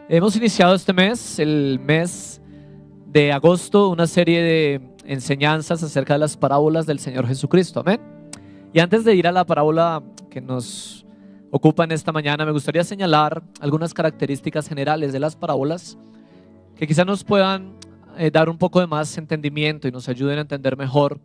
Hemos iniciado este mes, el mes de agosto, una serie de enseñanzas acerca de las parábolas del Señor Jesucristo. Amén. Y antes de ir a la parábola que nos ocupa en esta mañana, me gustaría señalar algunas características generales de las parábolas que quizás nos puedan dar un poco de más entendimiento y nos ayuden a entender mejor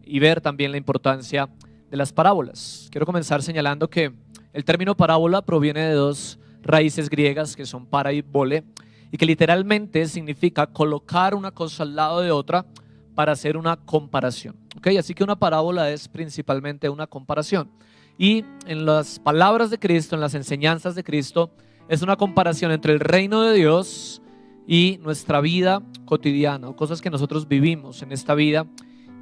y ver también la importancia de las parábolas. Quiero comenzar señalando que el término parábola proviene de dos raíces griegas que son para y bole, y que literalmente significa colocar una cosa al lado de otra para hacer una comparación. Así que una parábola es principalmente una comparación, y en las palabras de Cristo, en las enseñanzas de Cristo, es una comparación entre el reino de Dios y nuestra vida cotidiana, cosas que nosotros vivimos en esta vida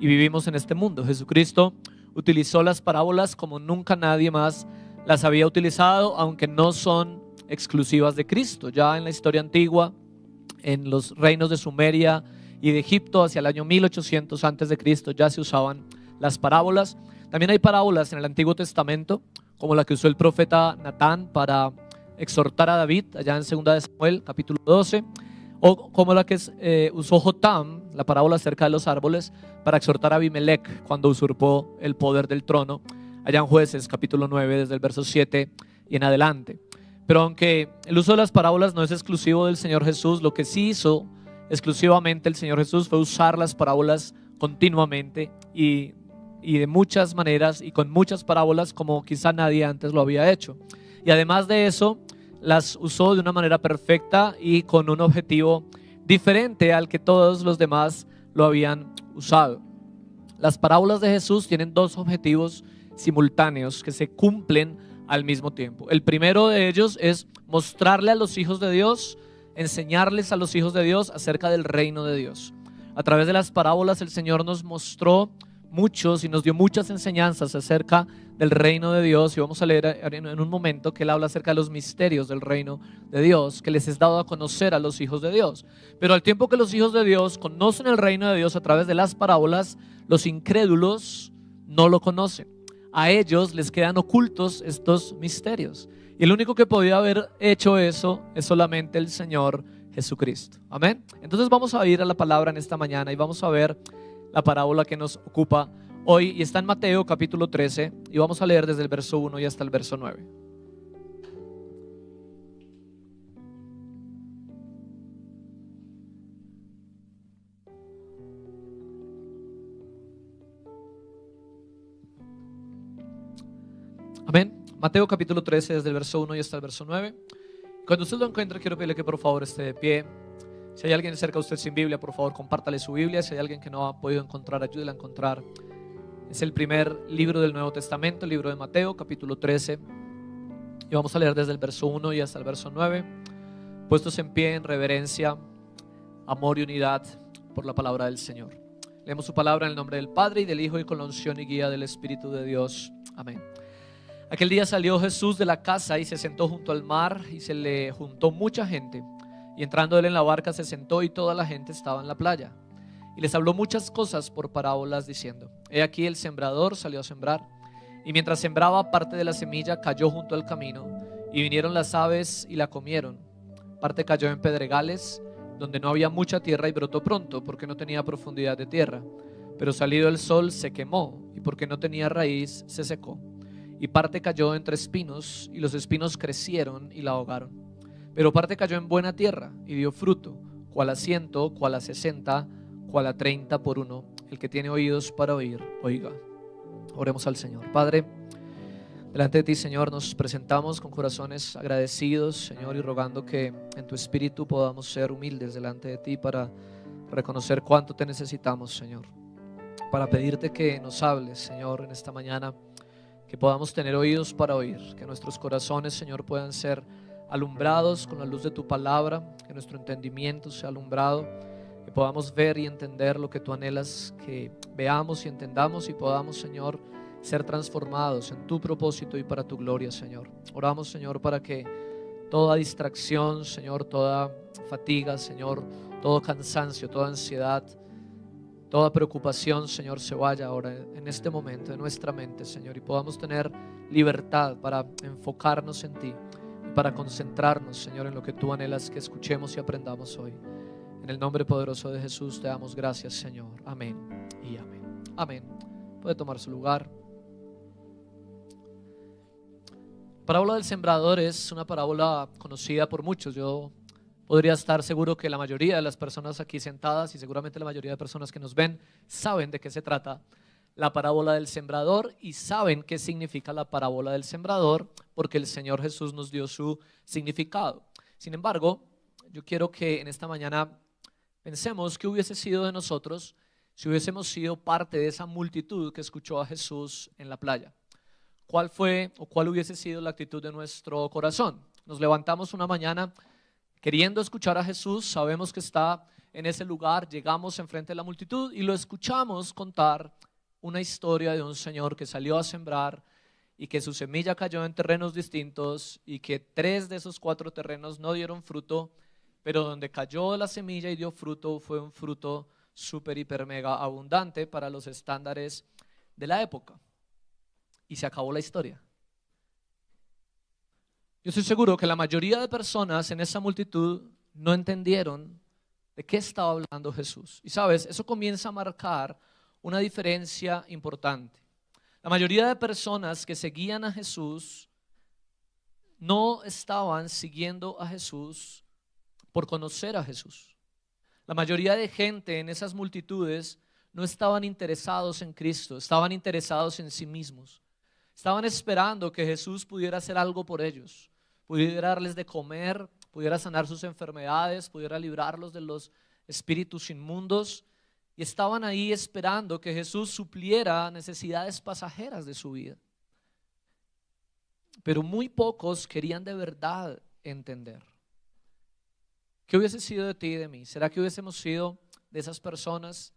y vivimos en este mundo. Jesucristo utilizó las parábolas como nunca nadie más las había utilizado, aunque no son exclusivas de Cristo. Ya en la historia antigua, en los reinos de Sumeria y de Egipto, hacia el año 1800 antes de Cristo, ya se usaban las parábolas. También hay parábolas en el Antiguo Testamento, como la que usó el profeta Natán para exhortar a David, allá en 2 de Samuel, capítulo 12, o como la que usó Jotam, la parábola acerca de los árboles, para exhortar a Abimelech cuando usurpó el poder del trono, allá en Jueces, capítulo 9, desde el verso 7 y en adelante. Pero aunque el uso de las parábolas no es exclusivo del Señor Jesús, lo que sí hizo exclusivamente el Señor Jesús fue usar las parábolas continuamente y de muchas maneras y con muchas parábolas como quizá nadie antes lo había hecho. Y además de eso, las usó de una manera perfecta y con un objetivo diferente al que todos los demás lo habían usado. Las parábolas de Jesús tienen dos objetivos simultáneos que se cumplen al mismo tiempo. El primero de ellos es mostrarle a los hijos de Dios, enseñarles a los hijos de Dios acerca del reino de Dios. A través de las parábolas el Señor nos mostró muchos y nos dio muchas enseñanzas acerca del reino de Dios, y vamos a leer en un momento que Él habla acerca de los misterios del reino de Dios que les es dado a conocer a los hijos de Dios. Pero al tiempo que los hijos de Dios conocen el reino de Dios a través de las parábolas, los incrédulos no lo conocen. A ellos les quedan ocultos estos misterios, y el único que podía haber hecho eso es solamente el Señor Jesucristo. Amén. Entonces vamos a ir a la palabra en esta mañana y vamos a ver la parábola que nos ocupa hoy, y está en Mateo capítulo 13, y vamos a leer desde el verso 1 y hasta el verso 9. Amén. Mateo capítulo 13 desde el verso 1 y hasta el verso 9. Cuando usted lo encuentre, quiero pedirle que por favor esté de pie. Si hay alguien cerca de usted sin Biblia, por favor compártale su Biblia. Si hay alguien que no ha podido encontrar, ayúdele a encontrar. Es el primer libro del Nuevo Testamento, el libro de Mateo capítulo 13, y vamos a leer desde el verso 1 y hasta el verso 9, puestos en pie en reverencia, amor y unidad por la palabra del Señor. Leemos su palabra en el nombre del Padre y del Hijo y con la unción y guía del Espíritu de Dios. Amén. Aquel día salió Jesús de la casa y se sentó junto al mar, y se le juntó mucha gente, y entrando él en la barca se sentó, y toda la gente estaba en la playa. Y les habló muchas cosas por parábolas diciendo: He aquí el sembrador salió a sembrar, y mientras sembraba, parte de la semilla cayó junto al camino, y vinieron las aves y la comieron. Parte cayó en pedregales, donde no había mucha tierra, y brotó pronto, porque no tenía profundidad de tierra. Pero salido el sol se quemó, y porque no tenía raíz se secó. Y parte cayó entre espinos, y los espinos crecieron y la ahogaron. Pero parte cayó en buena tierra, y dio fruto, cual a 100, cual a 60, cual a 30 por uno. El que tiene oídos para oír, oiga. Oremos al Señor. Padre, delante de ti, Señor, nos presentamos con corazones agradecidos, Señor, y rogando que en tu espíritu podamos ser humildes delante de ti para reconocer cuánto te necesitamos, Señor, para pedirte que nos hables, Señor, en esta mañana, que podamos tener oídos para oír, que nuestros corazones, Señor, puedan ser alumbrados con la luz de tu palabra, que nuestro entendimiento sea alumbrado, que podamos ver y entender lo que tú anhelas que veamos y entendamos, y podamos, Señor, ser transformados en tu propósito y para tu gloria, Señor. Oramos, Señor, para que toda distracción, Señor, toda fatiga, Señor, todo cansancio, toda ansiedad, toda preocupación, Señor, se vaya ahora en este momento de nuestra mente, Señor, y podamos tener libertad para enfocarnos en ti, para concentrarnos, Señor, en lo que tú anhelas que escuchemos y aprendamos hoy. En el nombre poderoso de Jesús te damos gracias, Señor. Amén y amén. Amén. Puede tomar su lugar. La parábola del sembrador es una parábola conocida por muchos. Yo podría estar seguro que la mayoría de las personas aquí sentadas y seguramente la mayoría de personas que nos ven saben de qué se trata la parábola del sembrador y saben qué significa la parábola del sembrador porque el Señor Jesús nos dio su significado. Sin embargo, yo quiero que en esta mañana pensemos qué hubiese sido de nosotros si hubiésemos sido parte de esa multitud que escuchó a Jesús en la playa. ¿Cuál fue o cuál hubiese sido la actitud de nuestro corazón? Nos levantamos una mañana queriendo escuchar a Jesús, sabemos que está en ese lugar, llegamos enfrente de la multitud y lo escuchamos contar una historia de un señor que salió a sembrar y que su semilla cayó en terrenos distintos y que 3 de esos 4 terrenos no dieron fruto, pero donde cayó la semilla y dio fruto fue un fruto súper, hiper, mega abundante para los estándares de la época. Y se acabó la historia. Yo estoy seguro que la mayoría de personas en esa multitud no entendieron de qué estaba hablando Jesús. Y sabes, eso comienza a marcar una diferencia importante. La mayoría de personas que seguían a Jesús no estaban siguiendo a Jesús por conocer a Jesús. La mayoría de gente en esas multitudes no estaban interesados en Cristo, estaban interesados en sí mismos. Estaban esperando que Jesús pudiera hacer algo por ellos, pudiera darles de comer, pudiera sanar sus enfermedades, pudiera librarlos de los espíritus inmundos. Y estaban ahí esperando que Jesús supliera necesidades pasajeras de su vida. Pero muy pocos querían de verdad entender. ¿Qué hubiese sido de ti y de mí? ¿Será que hubiésemos sido de esas personas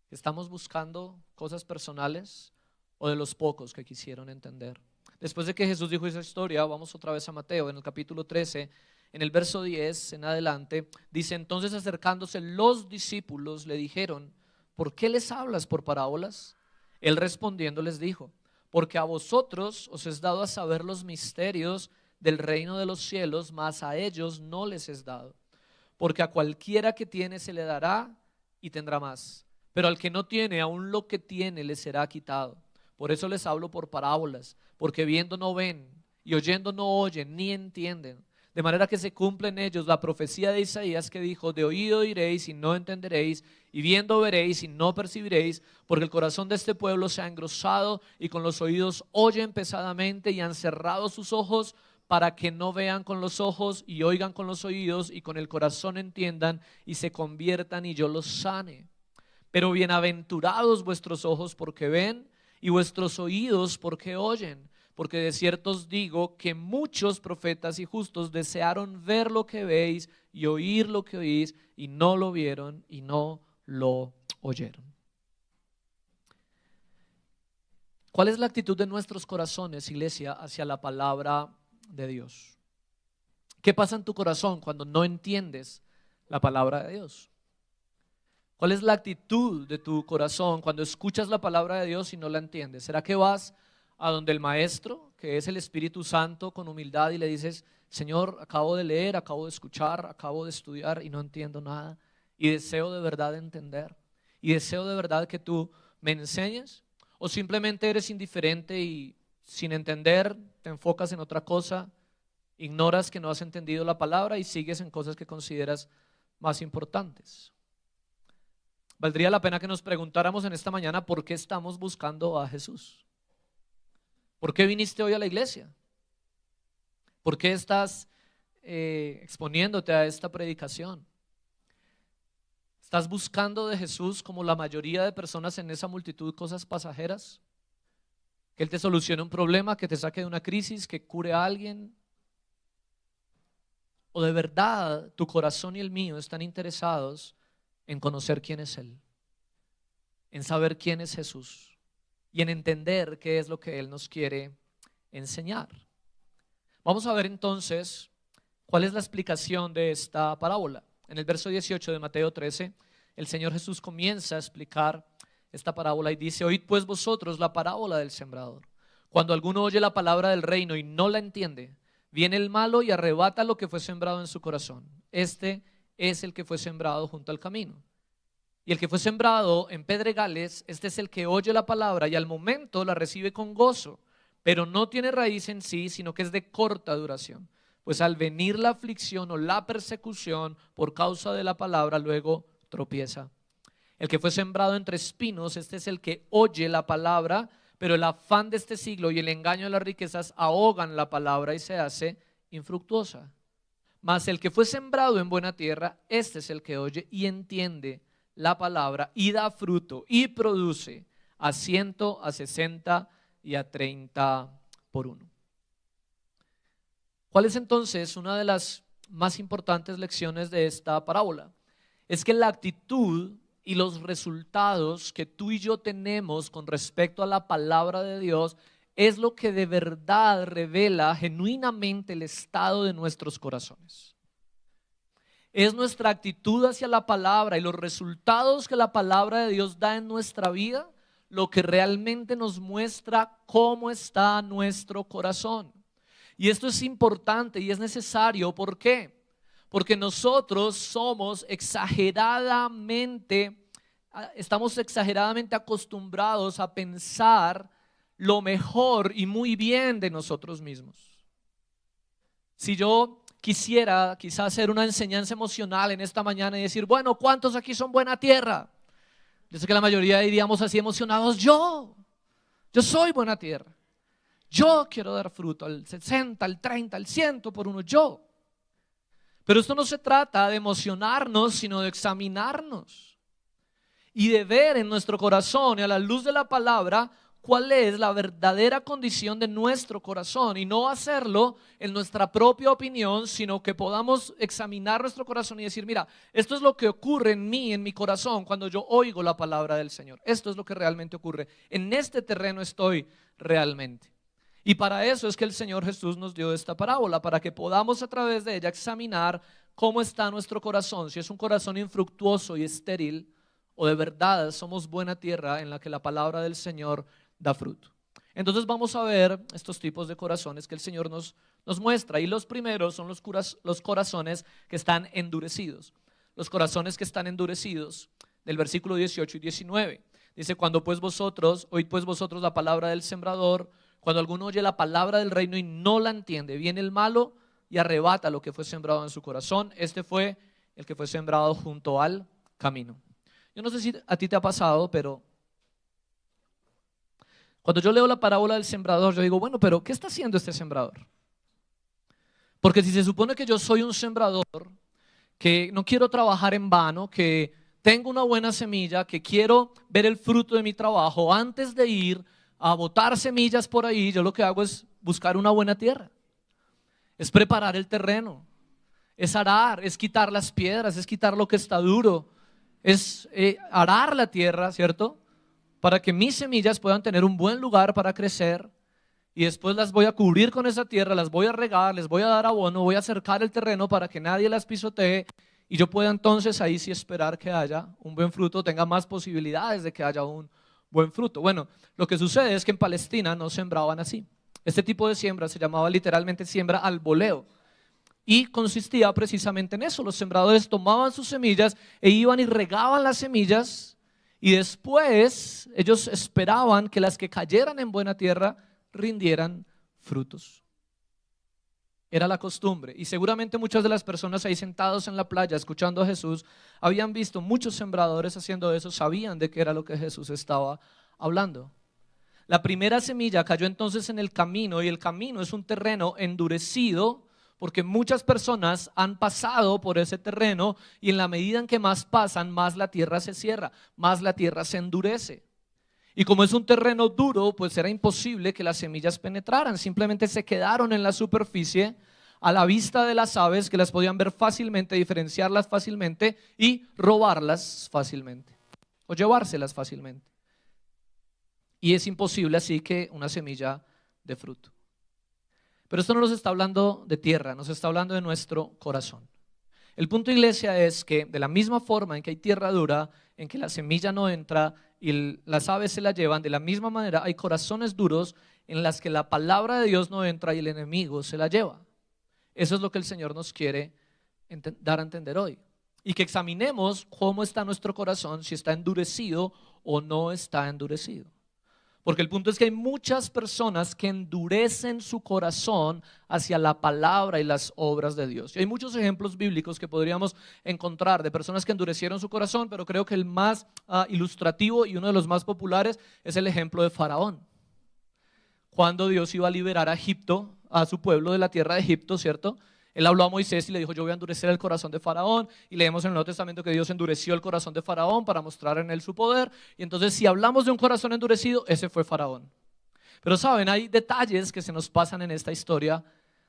que estamos buscando cosas personales o de los pocos que quisieron entender? Después de que Jesús dijo esa historia, vamos otra vez a Mateo, en el capítulo 13, en el verso 10 en adelante, dice: entonces acercándose los discípulos le dijeron: ¿por qué les hablas por parábolas? Él respondiendo les dijo: porque a vosotros os es dado a saber los misterios del reino de los cielos, mas a ellos no les es dado. Porque a cualquiera que tiene se le dará y tendrá más, pero al que no tiene, aún lo que tiene le será quitado. Por eso les hablo por parábolas, porque viendo no ven y oyendo no oyen ni entienden. De manera que se cumple en ellos la profecía de Isaías que dijo: de oído oiréis y no entenderéis, y viendo veréis y no percibiréis, porque el corazón de este pueblo se ha engrosado y con los oídos oyen pesadamente y han cerrado sus ojos para que no vean con los ojos y oigan con los oídos y con el corazón entiendan y se conviertan y yo los sane. Pero bienaventurados vuestros ojos porque ven y vuestros oídos porque oyen. Porque de cierto os digo que muchos profetas y justos desearon ver lo que veis y oír lo que oís, y no lo vieron y no lo oyeron. ¿Cuál es la actitud de nuestros corazones, iglesia, hacia la palabra de Dios? ¿Qué pasa en tu corazón cuando no entiendes la palabra de Dios? ¿Cuál es la actitud de tu corazón cuando escuchas la palabra de Dios y no la entiendes? ¿Será que vas a donde el maestro, que es el Espíritu Santo, con humildad y le dices: Señor, acabo de leer, acabo de escuchar, acabo de estudiar y no entiendo nada y deseo de verdad entender y deseo de verdad que tú me enseñes? ¿O simplemente eres indiferente y sin entender te enfocas en otra cosa, ignoras que no has entendido la palabra y sigues en cosas que consideras más importantes? Valdría la pena que nos preguntáramos en esta mañana por qué estamos buscando a Jesús. ¿Por qué viniste hoy a la iglesia? ¿Por qué estás exponiéndote a esta predicación? ¿Estás buscando de Jesús, como la mayoría de personas en esa multitud, cosas pasajeras? Que Él te solucione un problema, que te saque de una crisis, que cure a alguien. ¿O de verdad tu corazón y el mío están interesados en conocer quién es Él, en saber quién es Jesús y en entender qué es lo que Él nos quiere enseñar? Vamos a ver entonces cuál es la explicación de esta parábola. En el verso 18 de Mateo 13, el Señor Jesús comienza a explicar esta parábola y dice: oíd pues vosotros la parábola del sembrador. Cuando alguno oye la palabra del reino y no la entiende, Viene el malo y arrebata lo que fue sembrado en su corazón. Este es el que fue sembrado junto al camino. Y el que fue sembrado en pedregales, este es el que oye la palabra y al momento la recibe con gozo, pero no tiene raíz en sí, sino que es de corta duración. Pues al venir la aflicción o la persecución por causa de la palabra, luego tropieza. El que fue sembrado entre espinos, este es el que oye la palabra, pero el afán de este siglo y el engaño de las riquezas ahogan la palabra y se hace infructuosa. Mas el que fue sembrado en buena tierra, este es el que oye y entiende la palabra y da fruto y produce a 100, a 60 y a 30 por uno. ¿Cuál es entonces una de las más importantes lecciones de esta parábola? Es que la actitud y los resultados que tú y yo tenemos con respecto a la palabra de Dios es lo que de verdad revela genuinamente el estado de nuestros corazones. Es nuestra actitud hacia la palabra y los resultados que la palabra de Dios da en nuestra vida lo que realmente nos muestra cómo está nuestro corazón. Y esto es importante y es necesario. ¿Por qué? Porque nosotros estamos exageradamente acostumbrados a pensar lo mejor y muy bien de nosotros mismos. Si yo quisiera quizás hacer una enseñanza emocional en esta mañana y decir, bueno, ¿cuántos aquí son buena tierra? Yo sé que la mayoría diríamos así emocionados, yo soy buena tierra. Yo quiero dar fruto al 60, al 30, al 100 por uno, yo. Pero esto no se trata de emocionarnos, sino de examinarnos y de ver en nuestro corazón y a la luz de la palabra cuál es la verdadera condición de nuestro corazón, y no hacerlo en nuestra propia opinión, sino que podamos examinar nuestro corazón y decir, mira, esto es lo que ocurre en mí, en mi corazón, cuando yo oigo la palabra del Señor. Esto es lo que realmente ocurre. En este terreno estoy realmente. Y para eso es que el Señor Jesús nos dio esta parábola, para que podamos a través de ella examinar cómo está nuestro corazón, si es un corazón infructuoso y estéril, o de verdad somos buena tierra en la que la palabra del Señor da fruto. Entonces vamos a ver estos tipos de corazones que el Señor nos muestra, y los primeros son los corazones que están endurecidos. Los corazones que están endurecidos, del versículo 18 y 19, dice, oíd pues vosotros la palabra del sembrador. Cuando alguno oye la palabra del reino y no la entiende, viene el malo y arrebata lo que fue sembrado en su corazón. Este fue el que fue sembrado junto al camino. Yo no sé si a ti te ha pasado, pero cuando yo leo la parábola del sembrador, yo digo, bueno, pero ¿qué está haciendo este sembrador? Porque si se supone que yo soy un sembrador, que no quiero trabajar en vano, que tengo una buena semilla, que quiero ver el fruto de mi trabajo, antes de ir a botar semillas por ahí, yo lo que hago es buscar una buena tierra, es preparar el terreno, es arar, es quitar las piedras, es quitar lo que está duro, es arar la tierra, ¿cierto? Para que mis semillas puedan tener un buen lugar para crecer, y después las voy a cubrir con esa tierra, las voy a regar, les voy a dar abono, voy a cercar el terreno para que nadie las pisotee, y yo pueda entonces ahí sí esperar que haya un buen fruto, tenga más posibilidades de que haya un buen fruto. Bueno, lo que sucede es que en Palestina no sembraban así. Este tipo de siembra se llamaba literalmente siembra al voleo, y consistía precisamente en eso. Los sembradores tomaban sus semillas e iban y regaban las semillas, y después ellos esperaban que las que cayeran en buena tierra rindieran frutos. Era la costumbre, y seguramente muchas de las personas ahí sentados en la playa escuchando a Jesús habían visto muchos sembradores haciendo eso, sabían de qué era lo que Jesús estaba hablando. La primera semilla cayó entonces en el camino, y el camino es un terreno endurecido porque muchas personas han pasado por ese terreno, y en la medida en que más pasan, más la tierra se cierra, más la tierra se endurece. Y como es un terreno duro, pues era imposible que las semillas penetraran, simplemente se quedaron en la superficie a la vista de las aves, que las podían ver fácilmente, diferenciarlas fácilmente y robarlas fácilmente o llevárselas fácilmente. Y es imposible así que una semilla dé fruto. Pero esto no nos está hablando de tierra, nos está hablando de nuestro corazón. El punto, iglesia, es que de la misma forma en que hay tierra dura, en que la semilla no entra y las aves se la llevan, de la misma manera hay corazones duros en las que la palabra de Dios no entra y el enemigo se la lleva. Eso es lo que el Señor nos quiere dar a entender hoy. Y que examinemos cómo está nuestro corazón, si está endurecido o no está endurecido. Porque el punto es que hay muchas personas que endurecen su corazón hacia la palabra y las obras de Dios. Y hay muchos ejemplos bíblicos que podríamos encontrar de personas que endurecieron su corazón, pero creo que el más ilustrativo y uno de los más populares es el ejemplo de Faraón. Cuando Dios iba a liberar a Egipto, a su pueblo de la tierra de Egipto, ¿cierto? Él habló a Moisés y le dijo: yo voy a endurecer el corazón de Faraón. Y leemos en el Nuevo Testamento que Dios endureció el corazón de Faraón para mostrar en él su poder. Y entonces, si hablamos de un corazón endurecido, ese fue Faraón. Pero saben, hay detalles que se nos pasan en esta historia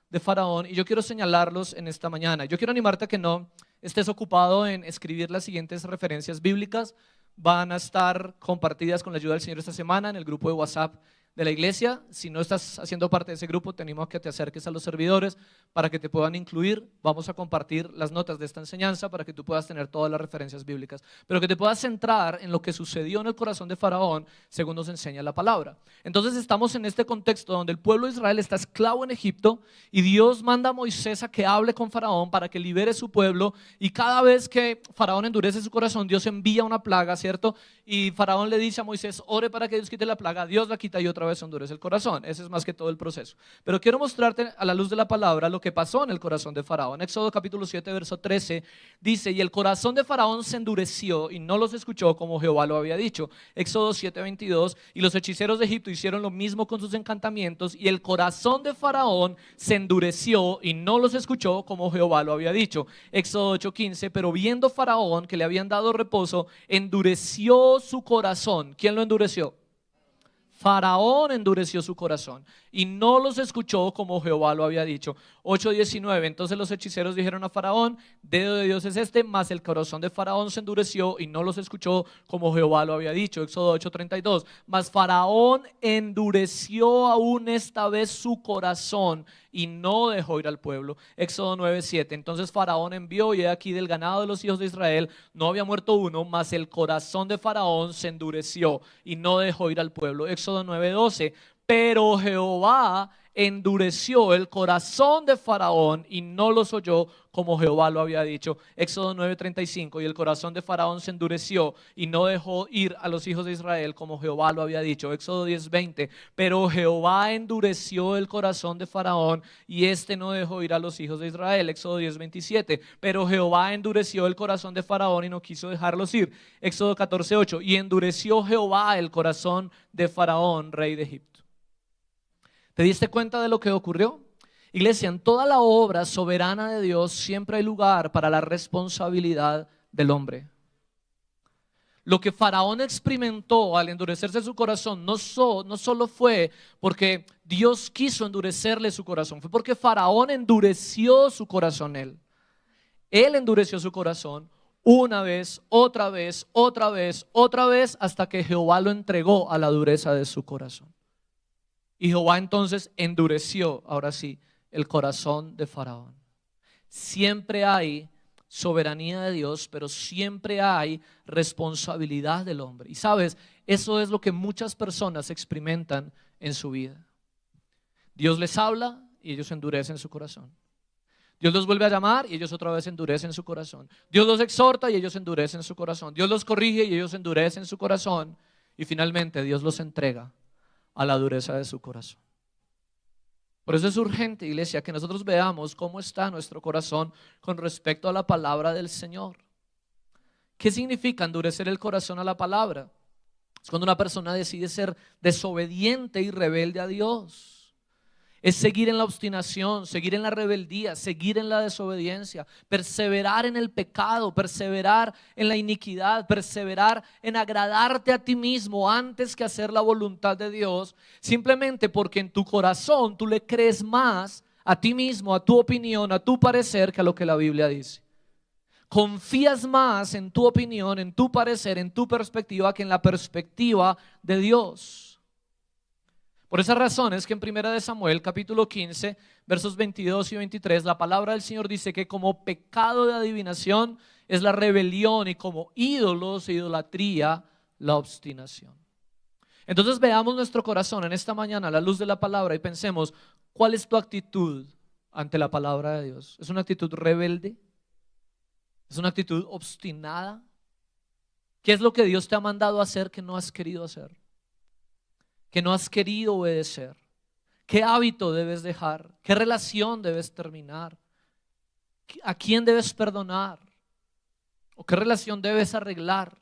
de Faraón y yo quiero señalarlos en esta mañana. Yo quiero animarte a que no estés ocupado en escribir las siguientes referencias bíblicas. Van a estar compartidas con la ayuda del Señor esta semana en el grupo de WhatsApp de la iglesia. Si no estás haciendo parte de ese grupo, te animo a que te acerques a los servidores para que te puedan incluir. Vamos a compartir las notas de esta enseñanza para que tú puedas tener todas las referencias bíblicas, pero que te puedas centrar en lo que sucedió en el corazón de Faraón según nos enseña la palabra. Entonces estamos en este contexto donde el pueblo de Israel está esclavo en Egipto y Dios manda a Moisés a que hable con Faraón para que libere su pueblo, y cada vez que Faraón endurece su corazón, Dios envía una plaga, ¿cierto? Y Faraón le dice a Moisés: ore para que Dios quite la plaga. Dios la quita y otra vez endurece el corazón. Ese es más que todo el proceso. Pero quiero mostrarte a la luz de la palabra lo que pasó en el corazón de Faraón. Éxodo capítulo 7 verso 13 dice: y el corazón de Faraón se endureció y no los escuchó como Jehová lo había dicho. Éxodo 7 22: y los hechiceros de Egipto hicieron lo mismo con sus encantamientos, y el corazón de Faraón se endureció y no los escuchó como Jehová lo había dicho. Éxodo 8 15: pero viendo Faraón que le habían dado reposo, endureció su corazón. ¿Quién lo endureció? Faraón endureció su corazón y no los escuchó como Jehová lo había dicho. 8:19: entonces los hechiceros dijeron a Faraón: dedo de Dios es este, mas el corazón de Faraón se endureció y no los escuchó como Jehová lo había dicho. Éxodo 8:32: mas Faraón endureció aún esta vez su corazón y no dejó ir al pueblo. Éxodo 9:7: entonces Faraón envió, y he aquí del ganado de los hijos de Israel no había muerto uno, mas el corazón de Faraón se endureció y no dejó ir al pueblo. Éxodo 9:12: pero Jehová endureció el corazón de Faraón y no los oyó como Jehová lo había dicho. Éxodo 9:35: y el corazón de Faraón se endureció y no dejó ir a los hijos de Israel como Jehová lo había dicho. Éxodo 10:20: pero Jehová endureció el corazón de Faraón y éste no dejó ir a los hijos de Israel. Éxodo 10:27: pero Jehová endureció el corazón de Faraón y no quiso dejarlos ir. Éxodo 14:8: y endureció Jehová el corazón de Faraón, rey de Egipto. ¿Te diste cuenta de lo que ocurrió? Iglesia, en toda la obra soberana de Dios siempre hay lugar para la responsabilidad del hombre. Lo que Faraón experimentó al endurecerse su corazón no solo fue porque Dios quiso endurecerle su corazón, fue porque Faraón endureció su corazón. Él endureció su corazón una vez, otra vez, otra vez, otra vez, hasta que Jehová lo entregó a la dureza de su corazón. Y Jehová entonces endureció, ahora sí, el corazón de Faraón. Siempre hay soberanía de Dios, pero siempre hay responsabilidad del hombre. Y sabes, eso es lo que muchas personas experimentan en su vida. Dios les habla y ellos endurecen su corazón. Dios los vuelve a llamar y ellos otra vez endurecen su corazón. Dios los exhorta y ellos endurecen su corazón. Dios los corrige y ellos endurecen su corazón. Y finalmente Dios los entrega a la dureza de su corazón. Por eso es urgente, iglesia, que nosotros veamos cómo está nuestro corazón con respecto a la palabra del Señor. ¿Qué significa endurecer el corazón a la palabra? Es cuando una persona decide ser desobediente y rebelde a Dios. Es seguir en la obstinación, seguir en la rebeldía, seguir en la desobediencia, perseverar en el pecado, perseverar en la iniquidad, perseverar en agradarte a ti mismo antes que hacer la voluntad de Dios, simplemente porque en tu corazón tú le crees más a ti mismo, a tu opinión, a tu parecer, que a lo que la Biblia dice. Confías más en tu opinión, en tu parecer, en tu perspectiva, que en la perspectiva de Dios. Por esa razón es que en 1 Samuel capítulo 15 versos 22 y 23 la palabra del Señor dice que como pecado de adivinación es la rebelión, y como ídolos e idolatría la obstinación. Entonces veamos nuestro corazón en esta mañana a la luz de la palabra y pensemos: ¿cuál es tu actitud ante la palabra de Dios? ¿Es una actitud rebelde? ¿Es una actitud obstinada? ¿Qué es lo que Dios te ha mandado a hacer que no has querido hacer? Que no has querido obedecer. ¿Qué hábito debes dejar? ¿Qué relación debes terminar? ¿A quién debes perdonar? ¿O qué relación debes arreglar?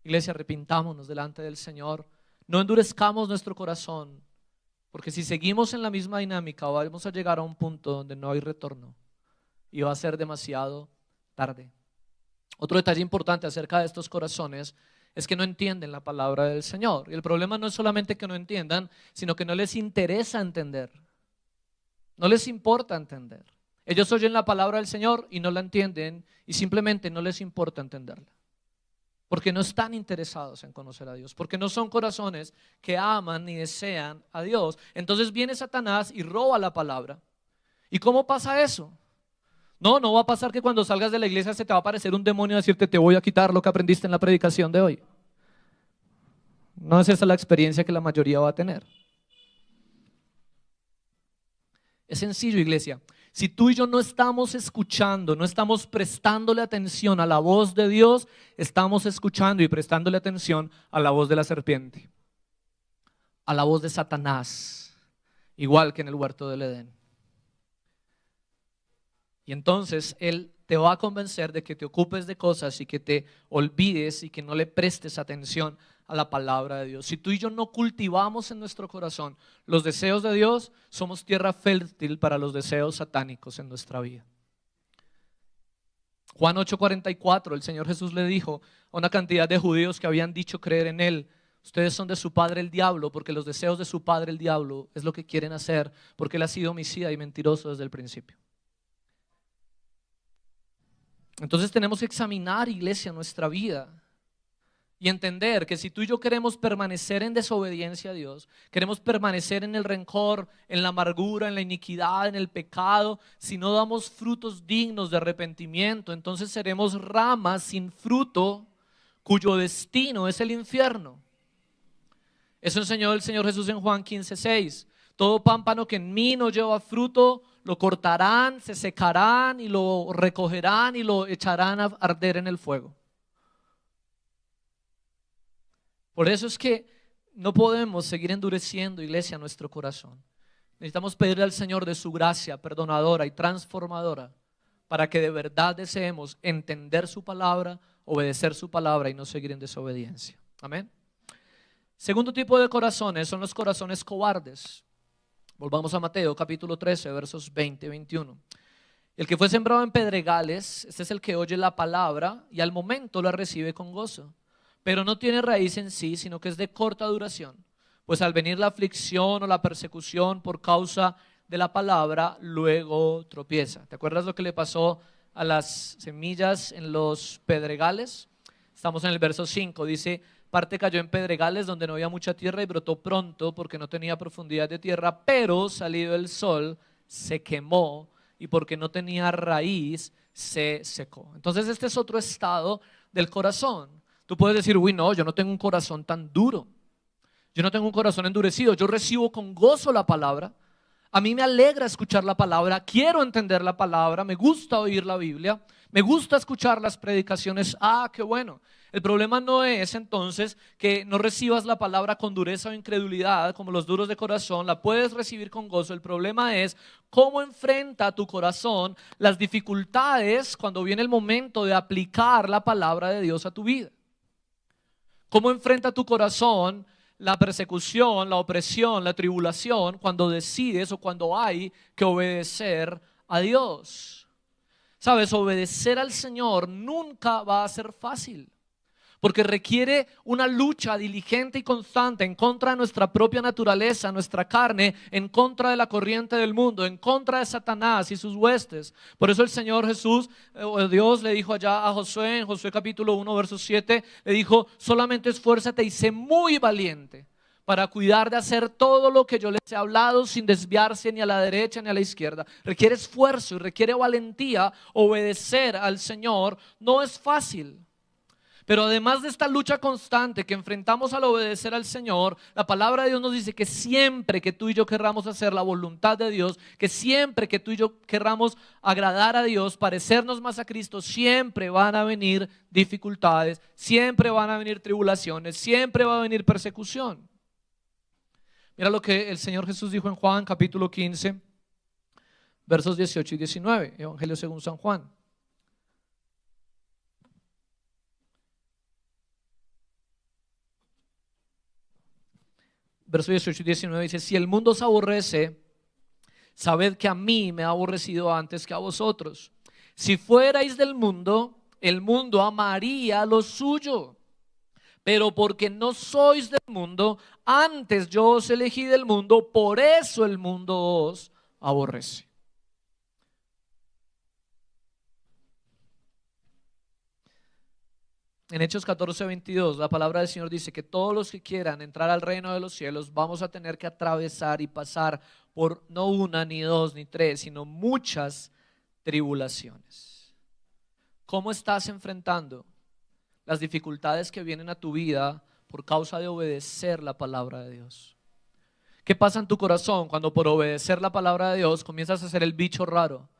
Iglesia, arrepintámonos delante del Señor. No endurezcamos nuestro corazón, porque si seguimos en la misma dinámica vamos a llegar a un punto donde no hay retorno y va a ser demasiado tarde. Otro detalle importante acerca de estos corazones es que no entienden la palabra del Señor. Y el problema no es solamente que no entiendan, sino que no les interesa entender. No les importa entender. Ellos oyen la palabra del Señor y no la entienden y simplemente no les importa entenderla. Porque no están interesados en conocer a Dios, porque no son corazones que aman ni desean a Dios. Entonces viene Satanás y roba la palabra. ¿Y cómo pasa eso? No va a pasar que cuando salgas de la iglesia se te va a aparecer un demonio a decirte: te voy a quitar lo que aprendiste en la predicación de hoy. No es esa la experiencia que la mayoría va a tener. Es sencillo, iglesia. Si tú y yo no estamos escuchando, no estamos prestándole atención a la voz de Dios, estamos escuchando y prestándole atención a la voz de la serpiente, a la voz de Satanás, igual que en el huerto del Edén. Y entonces Él te va a convencer de que te ocupes de cosas y que te olvides y que no le prestes atención a la palabra de Dios. Si tú y yo no cultivamos en nuestro corazón los deseos de Dios, somos tierra fértil para los deseos satánicos en nuestra vida. Juan 8:44, el Señor Jesús le dijo a una cantidad de judíos que habían dicho creer en Él: ustedes son de su padre el diablo, porque los deseos de su padre el diablo es lo que quieren hacer, porque Él ha sido homicida y mentiroso desde el principio. Entonces tenemos que examinar, iglesia, nuestra vida y entender que si tú y yo queremos permanecer en desobediencia a Dios, queremos permanecer en el rencor, en la amargura, en la iniquidad, en el pecado, si no damos frutos dignos de arrepentimiento, entonces seremos ramas sin fruto cuyo destino es el infierno. Eso enseñó el Señor Jesús en Juan 15:6. Todo pámpano que en mí no lleva fruto, lo cortarán, se secarán y lo recogerán y lo echarán a arder en el fuego. Por eso es que no podemos seguir endureciendo, iglesia, nuestro corazón. Necesitamos pedirle al Señor de su gracia perdonadora y transformadora para que de verdad deseemos entender su palabra, obedecer su palabra y no seguir en desobediencia. Amén. Segundo tipo de corazones son los corazones cobardes. Volvamos a Mateo capítulo 13, versos 20 y 21. El que fue sembrado en pedregales, este es el que oye la palabra y al momento la recibe con gozo, pero no tiene raíz en sí, sino que es de corta duración. Pues al venir la aflicción o la persecución por causa de la palabra, luego tropieza. ¿Te acuerdas lo que le pasó a las semillas en los pedregales? Estamos en el verso 5, dice: parte cayó en pedregales donde no había mucha tierra y brotó pronto porque no tenía profundidad de tierra, pero salido el sol se quemó y porque no tenía raíz se secó. Entonces este es otro estado del corazón. Tú puedes decir: uy, no, yo no tengo un corazón tan duro, yo no tengo un corazón endurecido, yo recibo con gozo la palabra, a mí me alegra escuchar la palabra, quiero entender la palabra, me gusta oír la Biblia, me gusta escuchar las predicaciones. Qué bueno. El problema no es entonces que no recibas la palabra con dureza o incredulidad como los duros de corazón, la puedes recibir con gozo. El problema es cómo enfrenta tu corazón las dificultades cuando viene el momento de aplicar la palabra de Dios a tu vida. Cómo enfrenta tu corazón la persecución, la opresión, la tribulación cuando decides o cuando hay que obedecer a Dios. Sabes, obedecer al Señor nunca va a ser fácil, porque requiere una lucha diligente y constante en contra de nuestra propia naturaleza, nuestra carne, en contra de la corriente del mundo, en contra de Satanás y sus huestes. Por eso el Señor Jesús, Dios le dijo allá a Josué, en Josué capítulo 1, verso 7, le dijo: solamente esfuérzate y sé muy valiente para cuidar de hacer todo lo que yo les he hablado sin desviarse ni a la derecha ni a la izquierda. Requiere esfuerzo y requiere valentía. Obedecer al Señor no es fácil. Pero además de esta lucha constante que enfrentamos al obedecer al Señor, la palabra de Dios nos dice que siempre que tú y yo querramos hacer la voluntad de Dios, que siempre que tú y yo querramos agradar a Dios, parecernos más a Cristo, siempre van a venir dificultades, siempre van a venir tribulaciones, siempre va a venir persecución. Mira lo que el Señor Jesús dijo en Juan capítulo 15, versos 18 y 19, Evangelio según San Juan. Versos 18 y 19 dice: si el mundo os aborrece, sabed que a mí me ha aborrecido antes que a vosotros. Si fuerais del mundo, el mundo amaría lo suyo. Pero porque no sois del mundo, antes yo os elegí del mundo, por eso el mundo os aborrece. En Hechos 14:22 la palabra del Señor dice que todos los que quieran entrar al reino de los cielos vamos a tener que atravesar y pasar por no una, ni dos, ni tres, sino muchas tribulaciones. ¿Cómo estás enfrentando las dificultades que vienen a tu vida por causa de obedecer la palabra de Dios? ¿Qué pasa en tu corazón cuando por obedecer la palabra de Dios comienzas a ser el bicho raro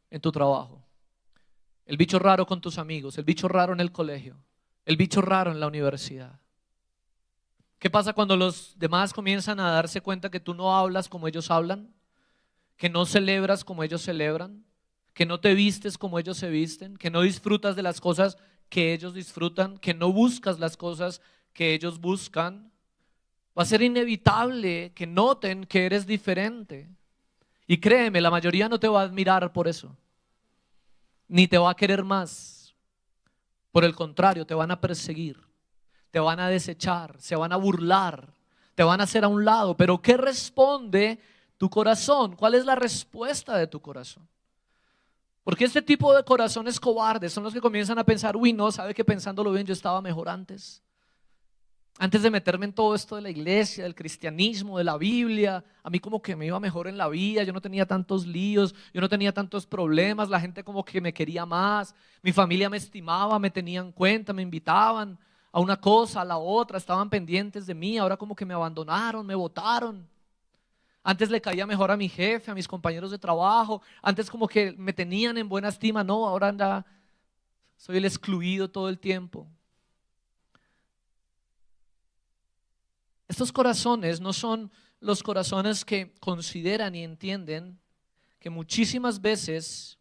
en tu trabajo, el bicho raro con tus amigos, el bicho raro en el colegio, el bicho raro en la universidad? ¿Qué pasa cuando los demás comienzan a darse cuenta que tú no hablas como ellos hablan, que no celebras como ellos celebran, que no te vistes como ellos se visten, que no disfrutas de las cosas que ellos disfrutan, que no buscas las cosas que ellos buscan? Va a ser inevitable que noten que eres diferente. Y créeme, la mayoría no te va a admirar por eso, ni te va a querer más. Por el contrario, te van a perseguir, te van a desechar, se van a burlar, te van a hacer a un lado. Pero ¿qué responde tu corazón? ¿Cuál es la respuesta de tu corazón? Porque este tipo de corazones cobardes son los que comienzan a pensar: uy, no, sabe que pensándolo bien yo estaba mejor antes de meterme en todo esto de la iglesia, del cristianismo, de la Biblia. A mí como que me iba mejor en la vida, yo no tenía tantos líos, yo no tenía tantos problemas, la gente como que me quería más, mi familia me estimaba, me tenían en cuenta, me invitaban a una cosa, a la otra, estaban pendientes de mí. Ahora como que me abandonaron, me botaron. Antes le caía mejor a mi jefe, a mis compañeros de trabajo, antes como que me tenían en buena estima. No, ahora anda, soy el excluido todo el tiempo. Estos corazones no son los corazones que consideran y entienden que muchísimas veces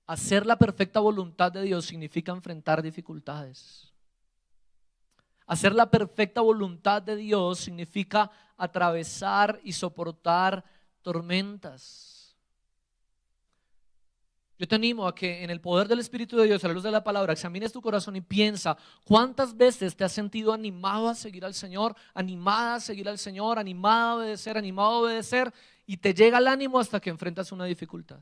hacer la perfecta voluntad de Dios significa enfrentar dificultades. Hacer la perfecta voluntad de Dios significa atravesar y soportar tormentas. Yo te animo a que en el poder del Espíritu de Dios, a la luz de la palabra, examines tu corazón y piensa cuántas veces te has sentido animado a seguir al Señor, animada a seguir al Señor, animada a obedecer, animado a obedecer, y te llega el ánimo hasta que enfrentas una dificultad.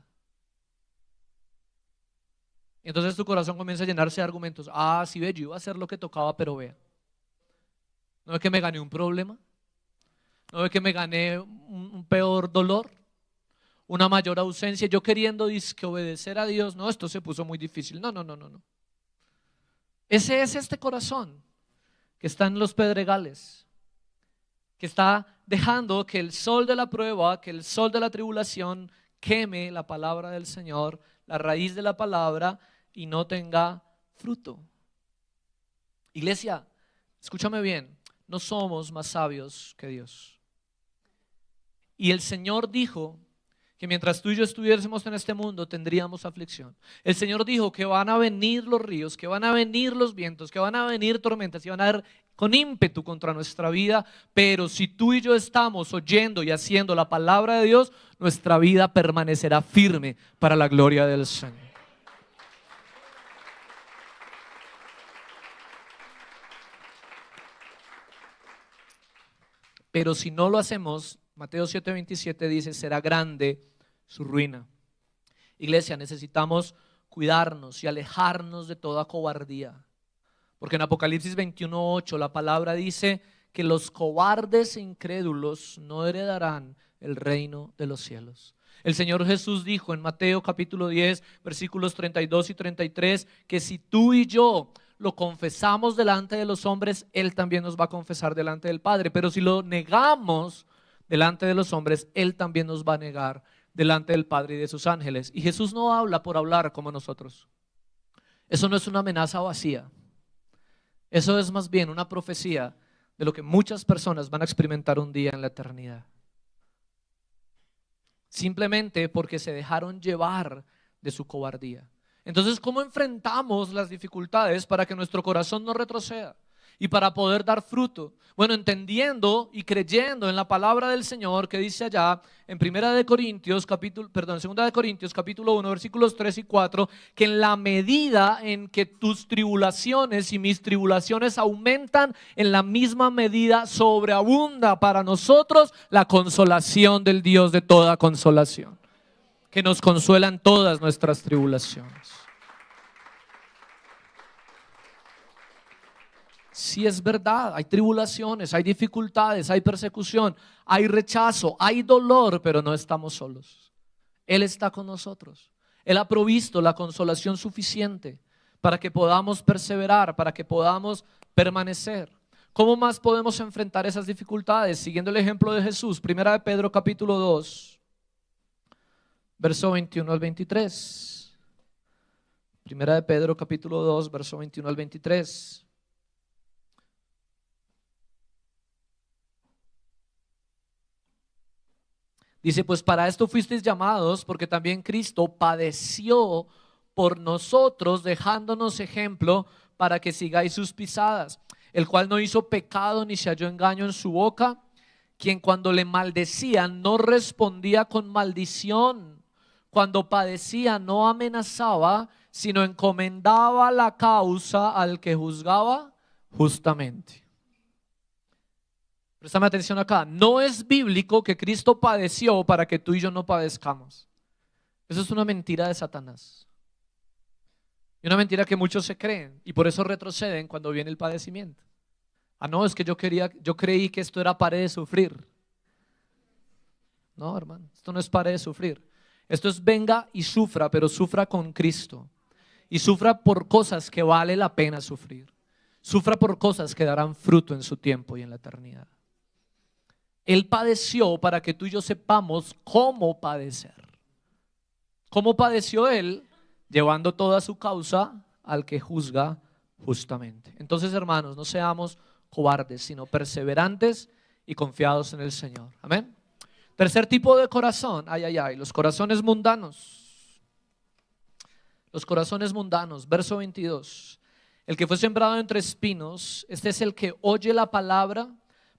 Y entonces tu corazón comienza a llenarse de argumentos. Ah, sí, ve, yo iba a hacer lo que tocaba, pero vea, ¿no ve que me gané un problema? ¿No ve que me gané un peor dolor? Una mayor ausencia, yo queriendo dizque obedecer a Dios. No, esto se puso muy difícil. No. Ese es este corazón que está en los pedregales, que está dejando que el sol de la prueba, que el sol de la tribulación queme la palabra del Señor, la raíz de la palabra, y no tenga fruto. Iglesia, escúchame bien, no somos más sabios que Dios. Y el Señor dijo que mientras tú y yo estuviésemos en este mundo tendríamos aflicción. El Señor dijo que van a venir los ríos, que van a venir los vientos, que van a venir tormentas y van a dar con ímpetu contra nuestra vida. Pero si tú y yo estamos oyendo y haciendo la palabra de Dios, nuestra vida permanecerá firme para la gloria del Señor. Pero si no lo hacemos, Mateo 7:27 dice: será grande su ruina. Iglesia, necesitamos cuidarnos y alejarnos de toda cobardía, porque en Apocalipsis 21:8 la palabra dice que los cobardes e incrédulos no heredarán el reino de los cielos. El Señor Jesús dijo en Mateo capítulo 10, versículos 32 y 33, que si tú y yo lo confesamos delante de los hombres, Él también nos va a confesar delante del Padre. Pero si lo negamos delante de los hombres, Él también nos va a negar delante del Padre y de sus ángeles. Y Jesús no habla por hablar como nosotros. Eso no es una amenaza vacía. Eso es más bien una profecía de lo que muchas personas van a experimentar un día en la eternidad. Simplemente porque se dejaron llevar de su cobardía. Entonces, ¿cómo enfrentamos las dificultades para que nuestro corazón no retroceda y para poder dar fruto? Bueno, entendiendo y creyendo en la palabra del Señor que dice allá en Segunda de Corintios capítulo 1, versículos 3 y 4, que en la medida en que tus tribulaciones y mis tribulaciones aumentan, en la misma medida sobreabunda para nosotros la consolación del Dios de toda consolación, que nos consuela en todas nuestras tribulaciones. Sí, es verdad, hay tribulaciones, hay dificultades, hay persecución, hay rechazo, hay dolor, pero no estamos solos. Él está con nosotros. Él ha provisto la consolación suficiente para que podamos perseverar, para que podamos permanecer. ¿Cómo más podemos enfrentar esas dificultades? Siguiendo el ejemplo de Jesús, Primera de Pedro capítulo 2, verso 21 al 23. Primera de Pedro capítulo 2, verso 21 al 23. Dice, pues para esto fuisteis llamados, porque también Cristo padeció por nosotros, dejándonos ejemplo para que sigáis sus pisadas, el cual no hizo pecado ni se halló engaño en su boca, quien cuando le maldecían no respondía con maldición, cuando padecía no amenazaba, sino encomendaba la causa al que juzgaba justamente. Préstame atención acá, no es bíblico que Cristo padeció para que tú y yo no padezcamos. Eso es una mentira de Satanás. Y una mentira que muchos se creen y por eso retroceden cuando viene el padecimiento. Ah, no, es que yo creí que esto era pare de sufrir. No, hermano, esto no es pare de sufrir. Esto es venga y sufra, pero sufra con Cristo. Y sufra por cosas que vale la pena sufrir. Sufra por cosas que darán fruto en su tiempo y en la eternidad. Él padeció para que tú y yo sepamos cómo padecer. ¿Cómo padeció Él? Llevando toda su causa al que juzga justamente. Entonces, hermanos, no seamos cobardes, sino perseverantes y confiados en el Señor. Amén. Tercer tipo de corazón, los corazones mundanos. Los corazones mundanos, verso 22. El que fue sembrado entre espinos, este es el que oye la palabra,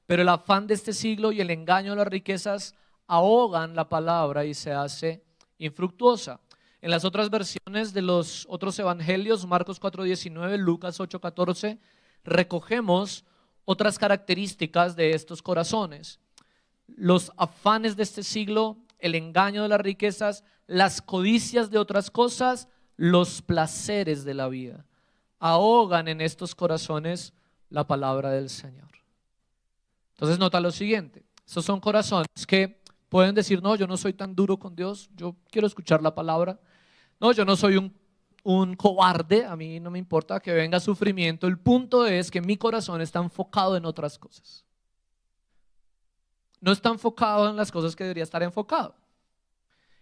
pero el afán de este siglo y el engaño de las riquezas ahogan la palabra y se hace infructuosa. En las otras versiones de los otros evangelios, Marcos 4:19, Lucas 8:14, recogemos otras características de estos corazones. Los afanes de este siglo, el engaño de las riquezas, las codicias de otras cosas, los placeres de la vida, ahogan en estos corazones la palabra del Señor. Entonces nota lo siguiente, estos son corazones que pueden decir, no, yo no soy tan duro con Dios, yo quiero escuchar la palabra. No, yo no soy un cobarde, a mí no me importa que venga sufrimiento. El punto es que mi corazón está enfocado en otras cosas. No está enfocado en las cosas que debería estar enfocado.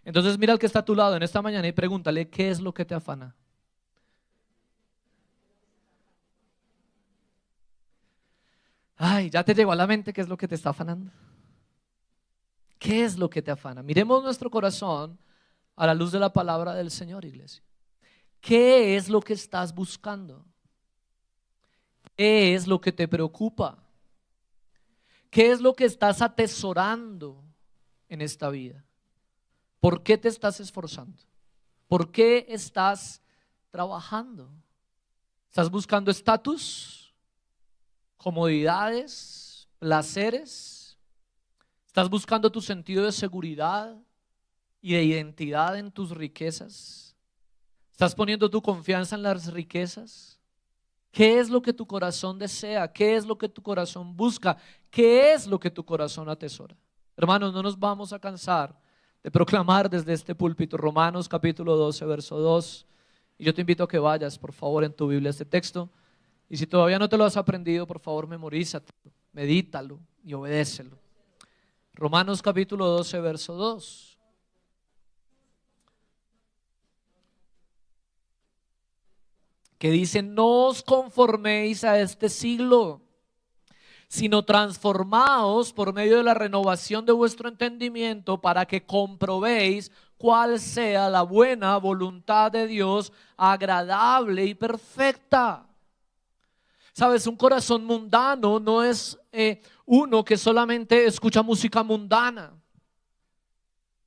Entonces mira al que está a tu lado en esta mañana y pregúntale, ¿qué es lo que te afana? Ay, ya te llegó a la mente qué es lo que te está afanando. ¿Qué es lo que te afana? Miremos nuestro corazón a la luz de la palabra del Señor, iglesia. ¿Qué es lo que estás buscando? ¿Qué es lo que te preocupa? ¿Qué es lo que estás atesorando en esta vida? ¿Por qué te estás esforzando? ¿Por qué estás trabajando? ¿Estás buscando estatus, comodidades, placeres? ¿Estás buscando tu sentido de seguridad y de identidad en tus riquezas? ¿Estás poniendo tu confianza en las riquezas? ¿Qué es lo que tu corazón desea? ¿Qué es lo que tu corazón busca? ¿Qué es lo que tu corazón atesora? Hermanos, no nos vamos a cansar de proclamar desde este púlpito Romanos capítulo 12, verso 2. Y yo te invito a que vayas, por favor, en tu Biblia este texto. Y si todavía no te lo has aprendido, por favor, memorízatelo, medítalo y obedécelo. Romanos capítulo 12, verso 2. Que dice: no os conforméis a este siglo, sino transformaos por medio de la renovación de vuestro entendimiento, para que comprobéis cuál sea la buena voluntad de Dios, agradable y perfecta. Sabes, un corazón mundano no es uno que solamente escucha música mundana,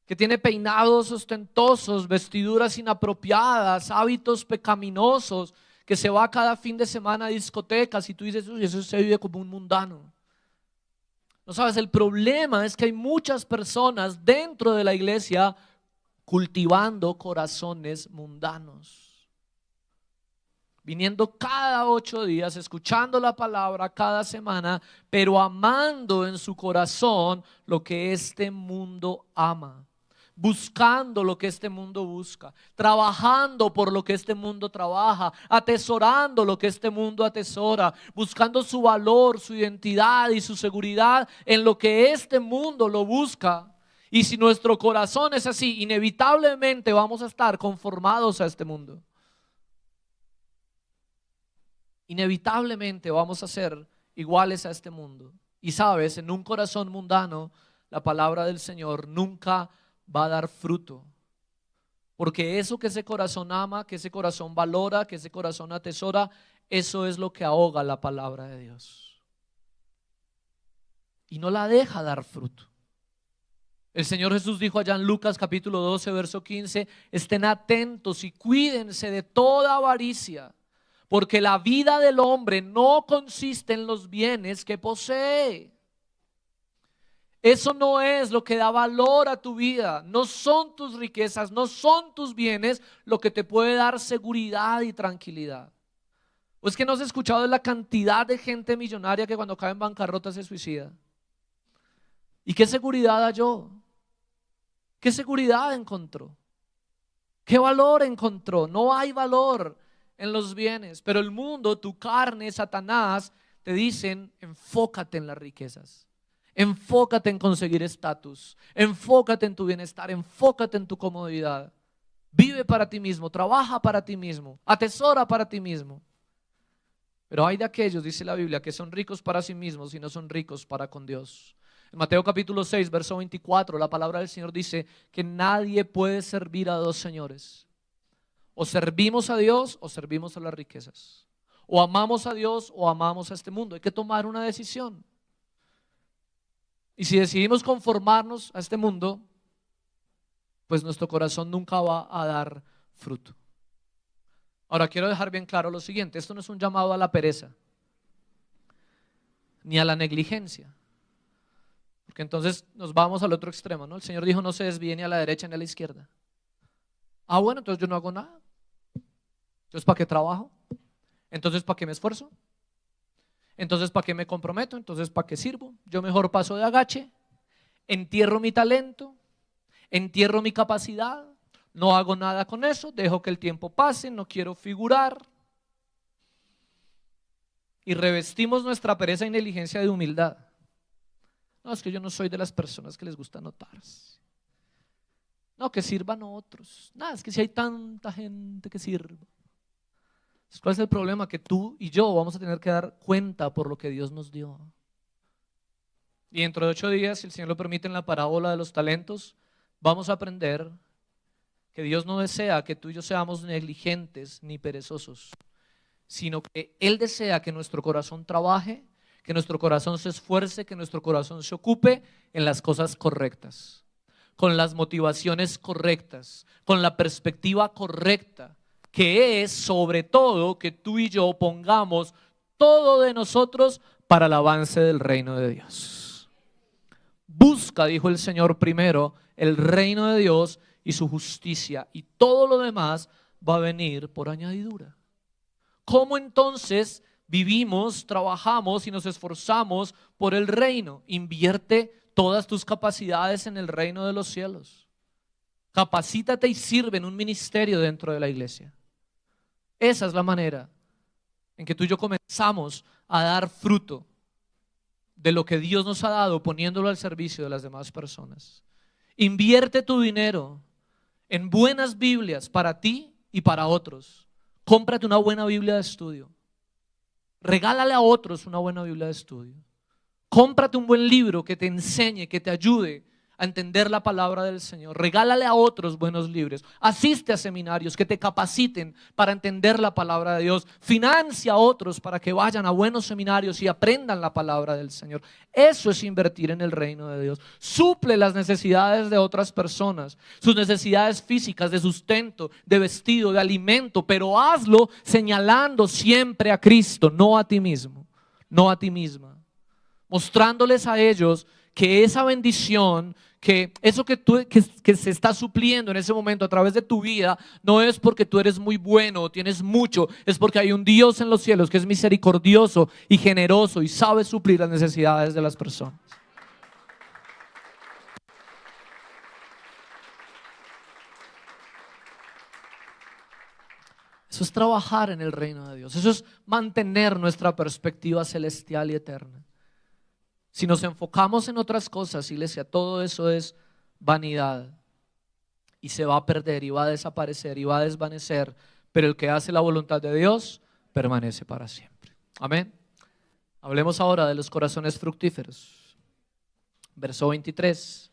que tiene peinados ostentosos, vestiduras inapropiadas, hábitos pecaminosos, que se va cada fin de semana a discotecas y tú dices: uy, eso se vive como un mundano. No sabes, el problema es que hay muchas personas dentro de la iglesia cultivando corazones mundanos, viniendo cada 8 días, escuchando la palabra cada semana, pero amando en su corazón lo que este mundo ama, buscando lo que este mundo busca, trabajando por lo que este mundo trabaja, atesorando lo que este mundo atesora, buscando su valor, su identidad y su seguridad en lo que este mundo lo busca. Y si nuestro corazón es así, inevitablemente vamos a estar conformados a este mundo. Inevitablemente vamos a ser iguales a este mundo. Y sabes, en un corazón mundano, la palabra del Señor nunca va a dar fruto, porque eso que ese corazón ama, que ese corazón valora, que ese corazón atesora, eso es lo que ahoga la palabra de Dios y no la deja dar fruto. El Señor Jesús dijo allá en Lucas capítulo 12, verso 15: estén atentos y cuídense de toda avaricia, porque la vida del hombre no consiste en los bienes que posee. Eso no es lo que da valor a tu vida. No son tus riquezas, no son tus bienes lo que te puede dar seguridad y tranquilidad. ¿O es que no has escuchado de la cantidad de gente millonaria que cuando cae en bancarrota se suicida? ¿Y qué seguridad halló? ¿Qué seguridad encontró? ¿Qué valor encontró? No hay valor en los bienes. Pero el mundo, tu carne, Satanás, te dicen: enfócate en las riquezas. Enfócate en conseguir estatus, enfócate en tu bienestar, enfócate en tu comodidad. Vive para ti mismo, trabaja para ti mismo, atesora para ti mismo. Pero hay de aquellos, dice la Biblia, que son ricos para sí mismos y no son ricos para con Dios. En Mateo capítulo 6, verso 24, la palabra del Señor dice que nadie puede servir a dos señores. O servimos a Dios o servimos a las riquezas. O amamos a Dios o amamos a este mundo. Hay que tomar una decisión. Y si decidimos conformarnos a este mundo, pues nuestro corazón nunca va a dar fruto. Ahora quiero dejar bien claro lo siguiente: esto no es un llamado a la pereza ni a la negligencia, porque entonces nos vamos al otro extremo, ¿no? El Señor dijo: no se desvíe ni a la derecha ni a la izquierda. Ah, bueno, entonces yo no hago nada. Entonces, ¿para qué trabajo? Entonces, ¿para qué me esfuerzo? Entonces, ¿para qué me comprometo? Entonces, ¿para qué sirvo? Yo mejor paso de agache, entierro mi talento, entierro mi capacidad, no hago nada con eso, dejo que el tiempo pase, no quiero figurar. Y revestimos nuestra pereza y negligencia de humildad. No, es que yo no soy de las personas que les gusta anotarse. No, que sirvan otros. Nada, es que si hay tanta gente que sirva. ¿Cuál es el problema? Que tú y yo vamos a tener que dar cuenta por lo que Dios nos dio. Y dentro de 8 días, si el Señor lo permite, en la parábola de los talentos, vamos a aprender que Dios no desea que tú y yo seamos negligentes ni perezosos, sino que Él desea que nuestro corazón trabaje, que nuestro corazón se esfuerce, que nuestro corazón se ocupe en las cosas correctas, con las motivaciones correctas, con la perspectiva correcta, que es sobre todo que tú y yo pongamos todo de nosotros para el avance del reino de Dios. Busca, dijo el Señor, primero el reino de Dios y su justicia, y todo lo demás va a venir por añadidura. ¿Cómo entonces vivimos, trabajamos y nos esforzamos por el reino? Invierte todas tus capacidades en el reino de los cielos. Capacítate y sirve en un ministerio dentro de la iglesia. Esa es la manera en que tú y yo comenzamos a dar fruto de lo que Dios nos ha dado, poniéndolo al servicio de las demás personas. Invierte tu dinero en buenas Biblias para ti y para otros. Cómprate una buena Biblia de estudio. Regálale a otros una buena Biblia de estudio. Cómprate un buen libro que te enseñe, que te ayude a entender la palabra del Señor. Regálale a otros buenos libros. Asiste a seminarios que te capaciten para entender la palabra de Dios. Financia a otros para que vayan a buenos seminarios y aprendan la palabra del Señor. Eso es invertir en el reino de Dios. Suple las necesidades de otras personas, sus necesidades físicas, de sustento, de vestido, de alimento, pero hazlo señalando siempre a Cristo, no a ti mismo, no a ti misma. Mostrándoles a ellos que esa bendición, que eso que se está supliendo en ese momento a través de tu vida, no es porque tú eres muy bueno o tienes mucho, es porque hay un Dios en los cielos que es misericordioso y generoso y sabe suplir las necesidades de las personas. Eso es trabajar en el reino de Dios. Eso es mantener nuestra perspectiva celestial y eterna. Si nos enfocamos en otras cosas, iglesia, todo eso es vanidad y se va a perder y va a desaparecer y va a desvanecer, pero el que hace la voluntad de Dios permanece para siempre. Amén. Hablemos ahora de los corazones fructíferos. Verso 23.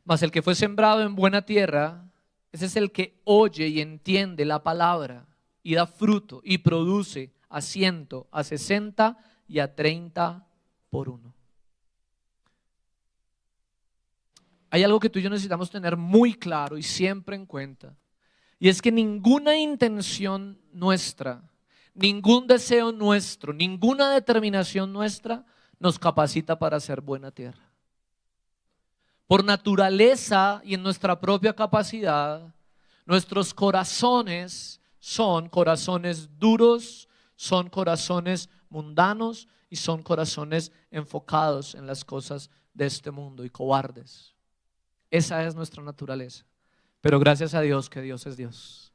Mas el que fue sembrado en buena tierra, ese es el que oye y entiende la palabra y da fruto y produce a 100, a 60 y a 30 por uno. Hay algo que tú y yo necesitamos tener muy claro y siempre en cuenta, y es que ninguna intención nuestra, ningún deseo nuestro, ninguna determinación nuestra nos capacita para hacer buena tierra. Por naturaleza y en nuestra propia capacidad, nuestros corazones son corazones duros, son corazones mundanos y son corazones enfocados en las cosas de este mundo y cobardes. Esa es nuestra naturaleza. Pero gracias a Dios que Dios es Dios.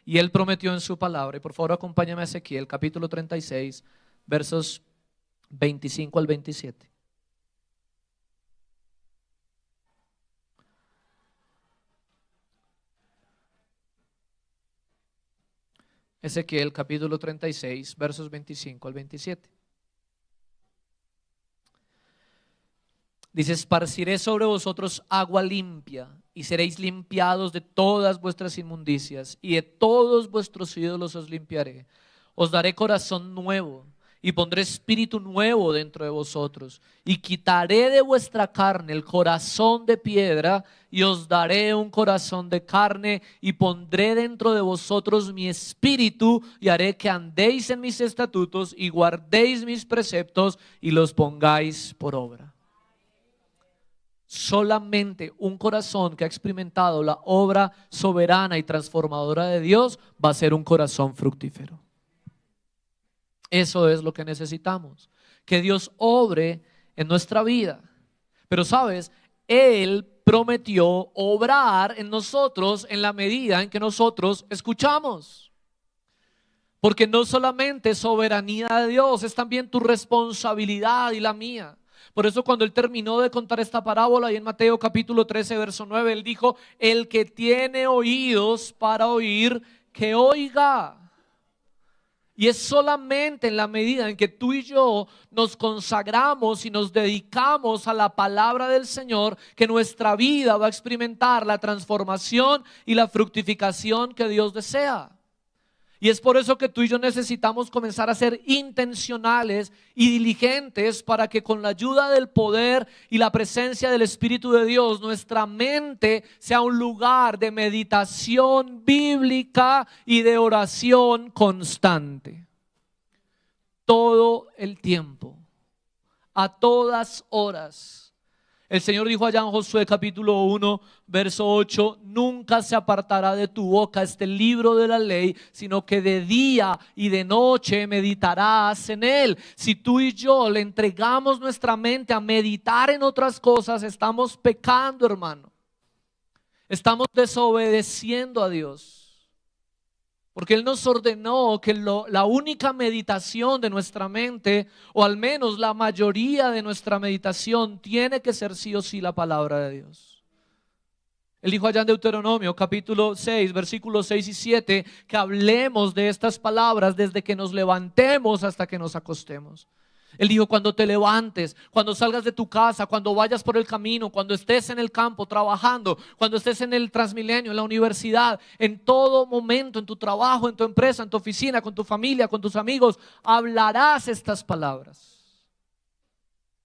Y Él prometió en su palabra, y por favor acompáñame a Ezequiel capítulo 36, versos 25 al 27. Ezequiel capítulo 36, versos 25 al 27. Dice: esparciré sobre vosotros agua limpia y seréis limpiados de todas vuestras inmundicias y de todos vuestros ídolos os limpiaré. Os daré corazón nuevo y pondré espíritu nuevo dentro de vosotros y quitaré de vuestra carne el corazón de piedra y os daré un corazón de carne y pondré dentro de vosotros mi espíritu y haré que andéis en mis estatutos y guardéis mis preceptos y los pongáis por obra. Solamente un corazón que ha experimentado la obra soberana y transformadora de Dios va a ser un corazón fructífero. Eso es lo que necesitamos, que Dios obre en nuestra vida. Pero sabes, Él prometió obrar en nosotros en la medida en que nosotros escuchamos. Porque no solamente es soberanía de Dios, es también tu responsabilidad y la mía. Por eso cuando Él terminó de contar esta parábola y en Mateo capítulo 13 verso 9, Él dijo: el que tiene oídos para oír, que oiga. Y es solamente en la medida en que tú y yo nos consagramos y nos dedicamos a la palabra del Señor que nuestra vida va a experimentar la transformación y la fructificación que Dios desea. Y es por eso que tú y yo necesitamos comenzar a ser intencionales y diligentes para que con la ayuda del poder y la presencia del Espíritu de Dios, nuestra mente sea un lugar de meditación bíblica y de oración constante. Todo el tiempo, a todas horas. El Señor dijo allá en Josué capítulo 1 verso 8: nunca se apartará de tu boca este libro de la ley, sino que de día y de noche meditarás en él. Si tú y yo le entregamos nuestra mente a meditar en otras cosas, estamos pecando, hermano. Estamos desobedeciendo a Dios. Porque Él nos ordenó que la única meditación de nuestra mente, o al menos la mayoría de nuestra meditación, tiene que ser sí o sí la palabra de Dios. Él dijo allá en Deuteronomio capítulo 6, versículos 6 y 7, que hablemos de estas palabras desde que nos levantemos hasta que nos acostemos. Él dijo: cuando te levantes, cuando salgas de tu casa, cuando vayas por el camino, cuando estés en el campo trabajando, cuando estés en el Transmilenio, en la universidad, en todo momento, en tu trabajo, en tu empresa, en tu oficina, con tu familia, con tus amigos, hablarás estas palabras.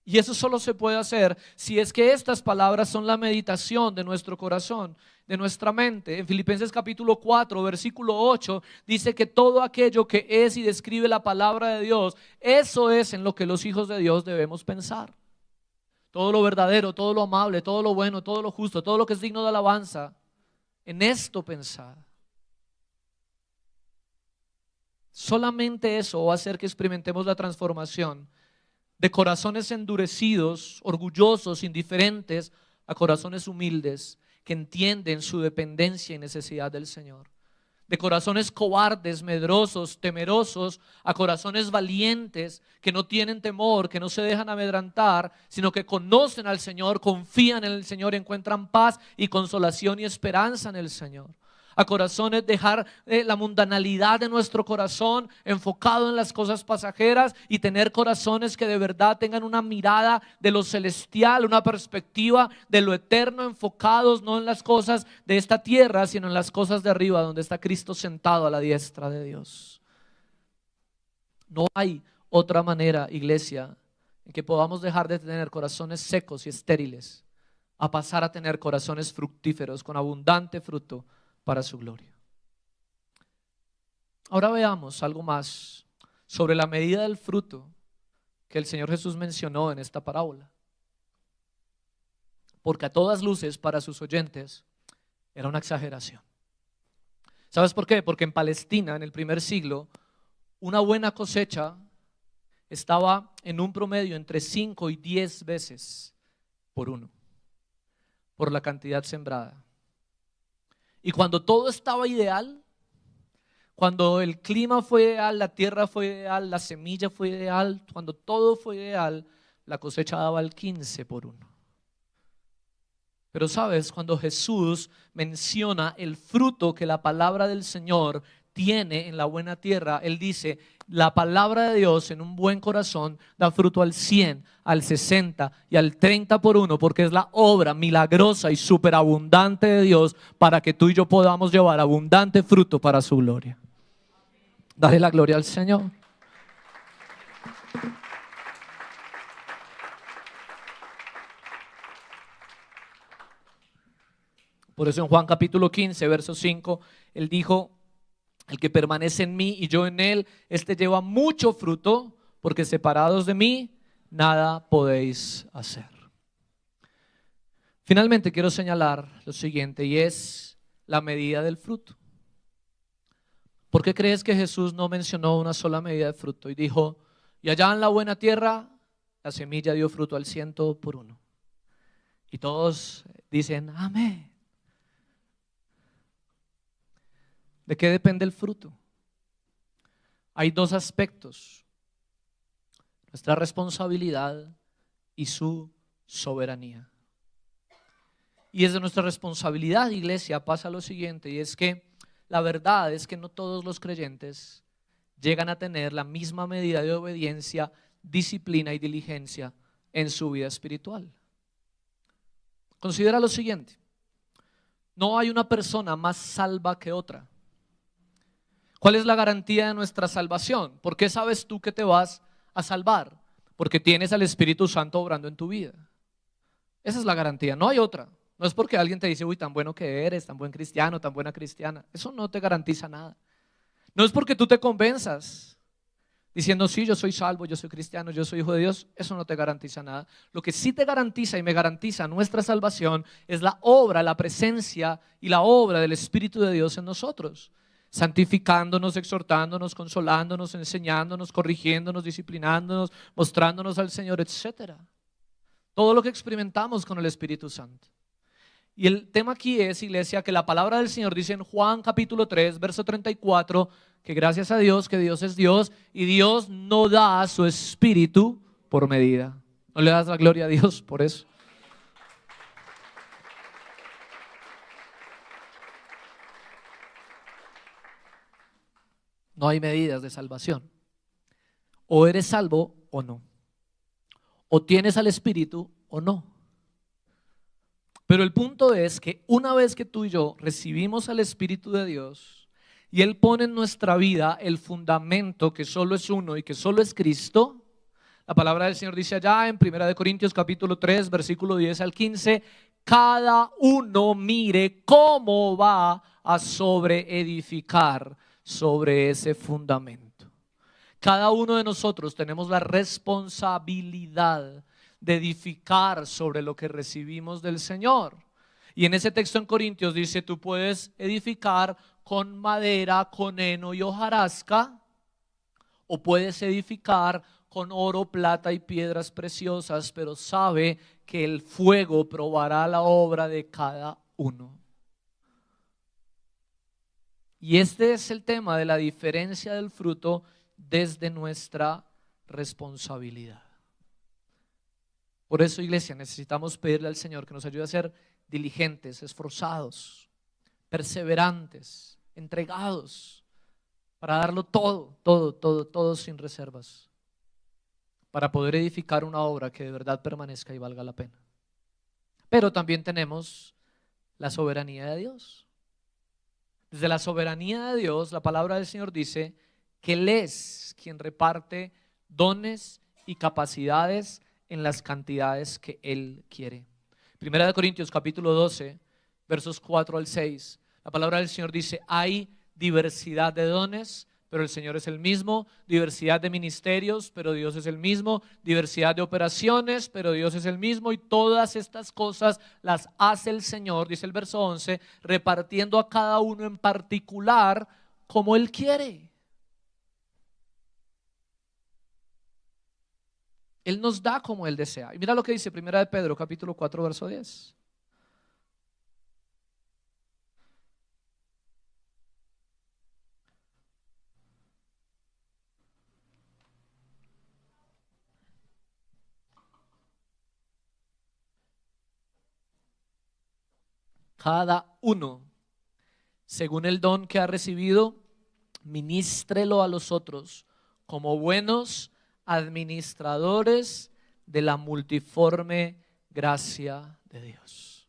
Y eso solo se puede hacer si es que estas palabras son la meditación de nuestro corazón, de nuestra mente. En Filipenses capítulo 4, versículo 8, dice que todo aquello que es y describe la palabra de Dios, eso es en lo que los hijos de Dios debemos pensar. Todo lo verdadero, todo lo amable, todo lo bueno, todo lo justo, todo lo que es digno de alabanza, en esto pensad. Solamente eso va a hacer que experimentemos la transformación de corazones endurecidos, orgullosos, indiferentes, a corazones humildes que entienden su dependencia y necesidad del Señor. De corazones cobardes, medrosos, temerosos, a corazones valientes que no tienen temor, que no se dejan amedrentar, sino que conocen al Señor, confían en el Señor, encuentran paz y consolación y esperanza en el Señor. A corazones dejar la mundanalidad de nuestro corazón enfocado en las cosas pasajeras y tener corazones que de verdad tengan una mirada de lo celestial, una perspectiva de lo eterno, enfocados no en las cosas de esta tierra, sino en las cosas de arriba, donde está Cristo sentado a la diestra de Dios. No hay otra manera, iglesia, en que podamos dejar de tener corazones secos y estériles a pasar a tener corazones fructíferos con abundante fruto para su gloria. Ahora veamos algo más sobre la medida del fruto que el Señor Jesús mencionó en esta parábola. Porque a todas luces para sus oyentes era una exageración. ¿Sabes por qué? Porque en Palestina, en el primer siglo, una buena cosecha estaba en un promedio entre 5 y 10 veces por uno, por la cantidad sembrada. Y cuando todo estaba ideal, cuando el clima fue ideal, la tierra fue ideal, la semilla fue ideal, cuando todo fue ideal, la cosecha daba el 15 por uno. Pero sabes, cuando Jesús menciona el fruto que la palabra del Señor tiene en la buena tierra, Él dice: la palabra de Dios en un buen corazón da fruto al 100, al 60 y al 30 por uno, porque es la obra milagrosa y superabundante de Dios para que tú y yo podamos llevar abundante fruto para su gloria. Dale la gloria al Señor. Por eso en Juan capítulo 15, verso 5, Él dijo: el que permanece en mí y yo en él, este lleva mucho fruto, porque separados de mí nada podéis hacer. Finalmente quiero señalar lo siguiente, y es la medida del fruto. ¿Por qué crees que Jesús no mencionó una sola medida de fruto y dijo: y allá en la buena tierra la semilla dio fruto al 100 por uno? Y todos dicen amén. ¿De qué depende el fruto? Hay dos aspectos: nuestra responsabilidad y su soberanía. Y desde nuestra responsabilidad, iglesia, pasa lo siguiente, y es que la verdad es que no todos los creyentes llegan a tener la misma medida de obediencia, disciplina y diligencia en su vida espiritual. Considera lo siguiente: no hay una persona más salva que otra. ¿Cuál es la garantía de nuestra salvación? ¿Por qué sabes tú que te vas a salvar? Porque tienes al Espíritu Santo obrando en tu vida. Esa es la garantía, no hay otra. No es porque alguien te dice: uy, tan bueno que eres, tan buen cristiano, tan buena cristiana. Eso no te garantiza nada. No es porque tú te convenzas diciendo: sí, yo soy salvo, yo soy cristiano, yo soy hijo de Dios. Eso no te garantiza nada. Lo que sí te garantiza y me garantiza nuestra salvación es la obra, la presencia y la obra del Espíritu de Dios en nosotros, santificándonos, exhortándonos, consolándonos, enseñándonos, corrigiéndonos, disciplinándonos, mostrándonos al Señor, etcétera. Todo lo que experimentamos con el Espíritu Santo. Y el tema aquí es, iglesia, que la palabra del Señor dice en Juan capítulo 3, verso 34, que gracias a Dios, que Dios es Dios y Dios no da su espíritu por medida. ¿No le das la gloria a Dios por eso? No hay medidas de salvación. O eres salvo o no. O tienes al Espíritu o no. Pero el punto es que una vez que tú y yo recibimos al Espíritu de Dios y Él pone en nuestra vida el fundamento que solo es uno y que solo es Cristo, la palabra del Señor dice allá en 1 Corintios capítulo 3, versículo 10 al 15, cada uno mire cómo va a sobreedificar sobre ese fundamento. Cada uno de nosotros tenemos la responsabilidad de edificar sobre lo que recibimos del Señor. Y en ese texto en Corintios dice, tú puedes edificar con madera, con heno y hojarasca, o puedes edificar con oro, plata y piedras preciosas, pero sabe que el fuego probará la obra de cada uno. Y este es el tema de la diferencia del fruto desde nuestra responsabilidad. Por eso, iglesia, necesitamos pedirle al Señor que nos ayude a ser diligentes, esforzados, perseverantes, entregados, para darlo todo sin reservas, para poder edificar una obra que de verdad permanezca y valga la pena. Pero también tenemos la soberanía de Dios. Desde la soberanía de Dios, la palabra del Señor dice que Él es quien reparte dones y capacidades en las cantidades que Él quiere. Primera de Corintios capítulo 12, versos 4 al 6, la palabra del Señor dice, hay diversidad de dones, pero el Señor es el mismo, diversidad de ministerios, pero Dios es el mismo, diversidad de operaciones, pero Dios es el mismo, y todas estas cosas las hace el Señor, dice el verso 11, repartiendo a cada uno en particular como Él quiere. Él nos da como Él desea. Y mira lo que dice Primera de Pedro capítulo 4 verso 10. Cada uno, según el don que ha recibido, ministrelo a los otros como buenos administradores de la multiforme gracia de Dios.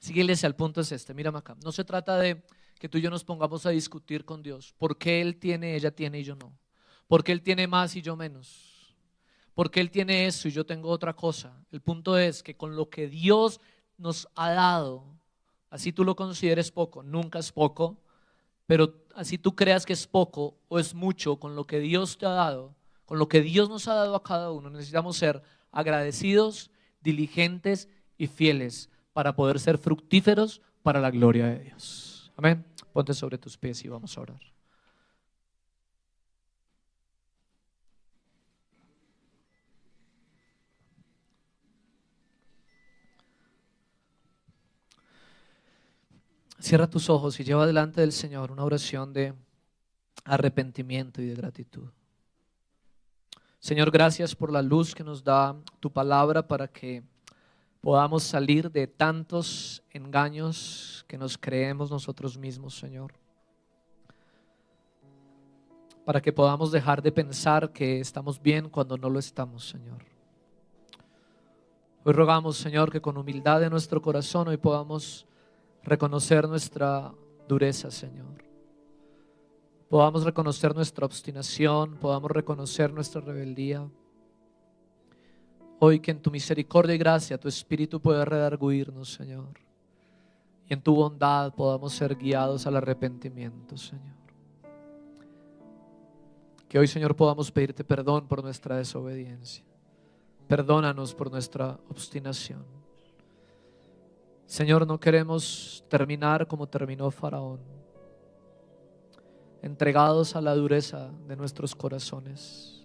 Así que, iglesia, el punto es este, mírame acá. No se trata de que tú y yo nos pongamos a discutir con Dios. ¿Por qué Él tiene, ella tiene y yo no? ¿Por qué Él tiene más y yo menos? ¿Por qué Él tiene eso y yo tengo otra cosa? El punto es que con lo que Dios nos ha dado, así tú lo consideres poco, nunca es poco, pero así tú creas que es poco o es mucho, con lo que Dios te ha dado, con lo que Dios nos ha dado a cada uno, necesitamos ser agradecidos, diligentes y fieles para poder ser fructíferos para la gloria de Dios. Amén. Ponte sobre tus pies y vamos a orar. Cierra tus ojos y lleva delante del Señor una oración de arrepentimiento y de gratitud. Señor, gracias por la luz que nos da tu palabra para que podamos salir de tantos engaños que nos creemos nosotros mismos, Señor. Para que podamos dejar de pensar que estamos bien cuando no lo estamos, Señor. Hoy rogamos, Señor, que con humildad de nuestro corazón hoy podamos reconocer nuestra dureza, Señor. Podamos reconocer nuestra obstinación, podamos reconocer nuestra rebeldía. Hoy que en tu misericordia y gracia tu Espíritu pueda redarguirnos, Señor. Y en tu bondad podamos ser guiados al arrepentimiento, Señor. Que hoy, Señor, podamos pedirte perdón por nuestra desobediencia. Perdónanos por nuestra obstinación. Señor, no queremos terminar como terminó Faraón, entregados a la dureza de nuestros corazones,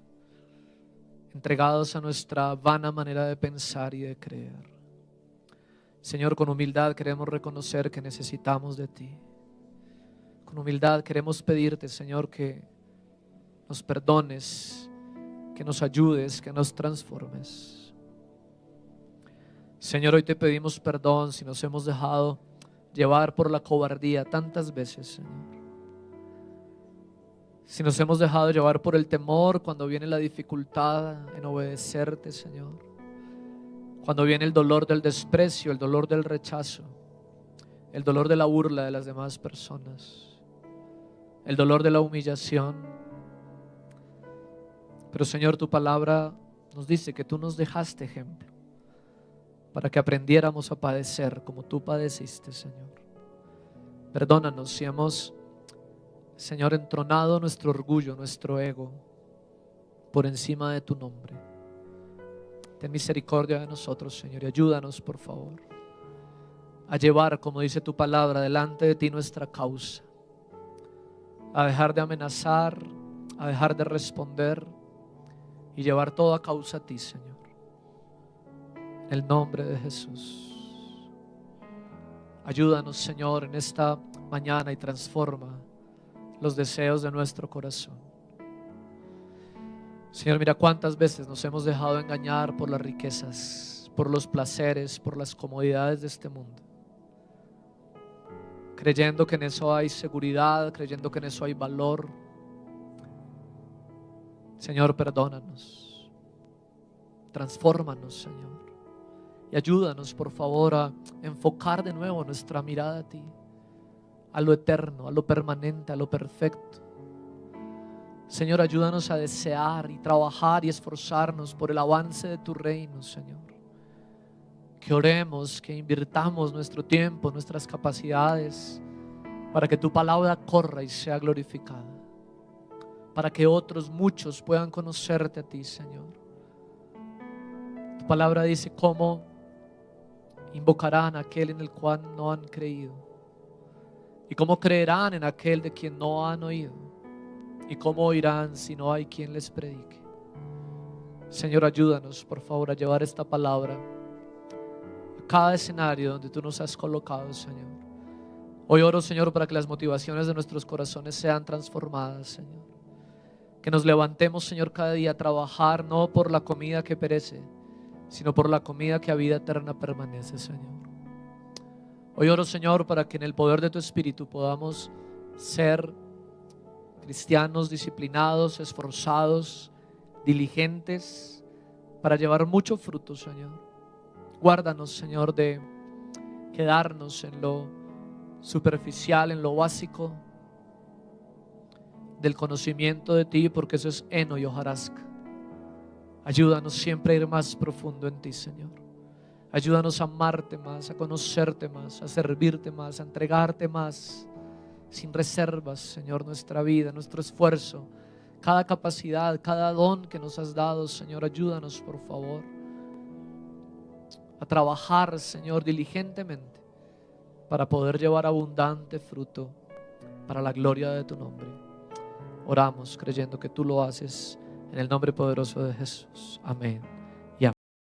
entregados a nuestra vana manera de pensar y de creer. Señor, con humildad queremos reconocer que necesitamos de ti. Con humildad queremos pedirte, Señor, que nos perdones, que nos ayudes, que nos transformes. Señor, hoy te pedimos perdón si nos hemos dejado llevar por la cobardía tantas veces, Señor. Si nos hemos dejado llevar por el temor cuando viene la dificultad en obedecerte, Señor. Cuando viene el dolor del desprecio, el dolor del rechazo, el dolor de la burla de las demás personas, el dolor de la humillación. Pero Señor, tu palabra nos dice que tú nos dejaste ejemplo para que aprendiéramos a padecer como tú padeciste, Señor. Perdónanos si hemos, Señor, entronado nuestro orgullo, nuestro ego por encima de tu nombre. Ten misericordia de nosotros, Señor, y ayúdanos, por favor, a llevar, como dice tu palabra, delante de ti nuestra causa, a dejar de amenazar, a dejar de responder y llevar toda causa a ti, Señor. En el nombre de Jesús. Ayúdanos, Señor, en esta mañana y transforma los deseos de nuestro corazón. Señor, mira cuántas veces nos hemos dejado engañar por las riquezas, por los placeres, por las comodidades de este mundo, creyendo que en eso hay seguridad, creyendo que en eso hay valor. Señor, perdónanos, transfórmanos, Señor, y ayúdanos, por favor, a enfocar de nuevo nuestra mirada a ti, a lo eterno, a lo permanente, a lo perfecto. Señor, ayúdanos a desear y trabajar y esforzarnos por el avance de tu reino, Señor. Que oremos, que invirtamos nuestro tiempo, nuestras capacidades, para que tu palabra corra y sea glorificada, para que otros, muchos, puedan conocerte a ti, Señor. Tu palabra dice cómo invocarán a aquel en el cual no han creído, y cómo creerán en aquel de quien no han oído, y cómo oirán si no hay quien les predique. Señor, ayúdanos, por favor, a llevar esta palabra a cada escenario donde tú nos has colocado, Señor. Hoy oro, Señor, para que las motivaciones de nuestros corazones sean transformadas, Señor. Que nos levantemos, Señor, cada día a trabajar no por la comida que perece, sino por la comida que a vida eterna permanece, Señor. Hoy oro, Señor, para que en el poder de tu Espíritu podamos ser cristianos disciplinados, esforzados, diligentes, para llevar mucho fruto, Señor. Guárdanos, Señor, de quedarnos en lo superficial, en lo básico del conocimiento de ti, porque eso es heno y hojarasca. Ayúdanos siempre a ir más profundo en ti, Señor. Ayúdanos a amarte más, a conocerte más, a servirte más, a entregarte más, sin reservas, Señor, nuestra vida, nuestro esfuerzo, cada capacidad, cada don que nos has dado, Señor. Ayúdanos, por favor, a trabajar, Señor, diligentemente para poder llevar abundante fruto para la gloria de tu nombre. Oramos creyendo que tú lo haces en el nombre poderoso de Jesús. Amén.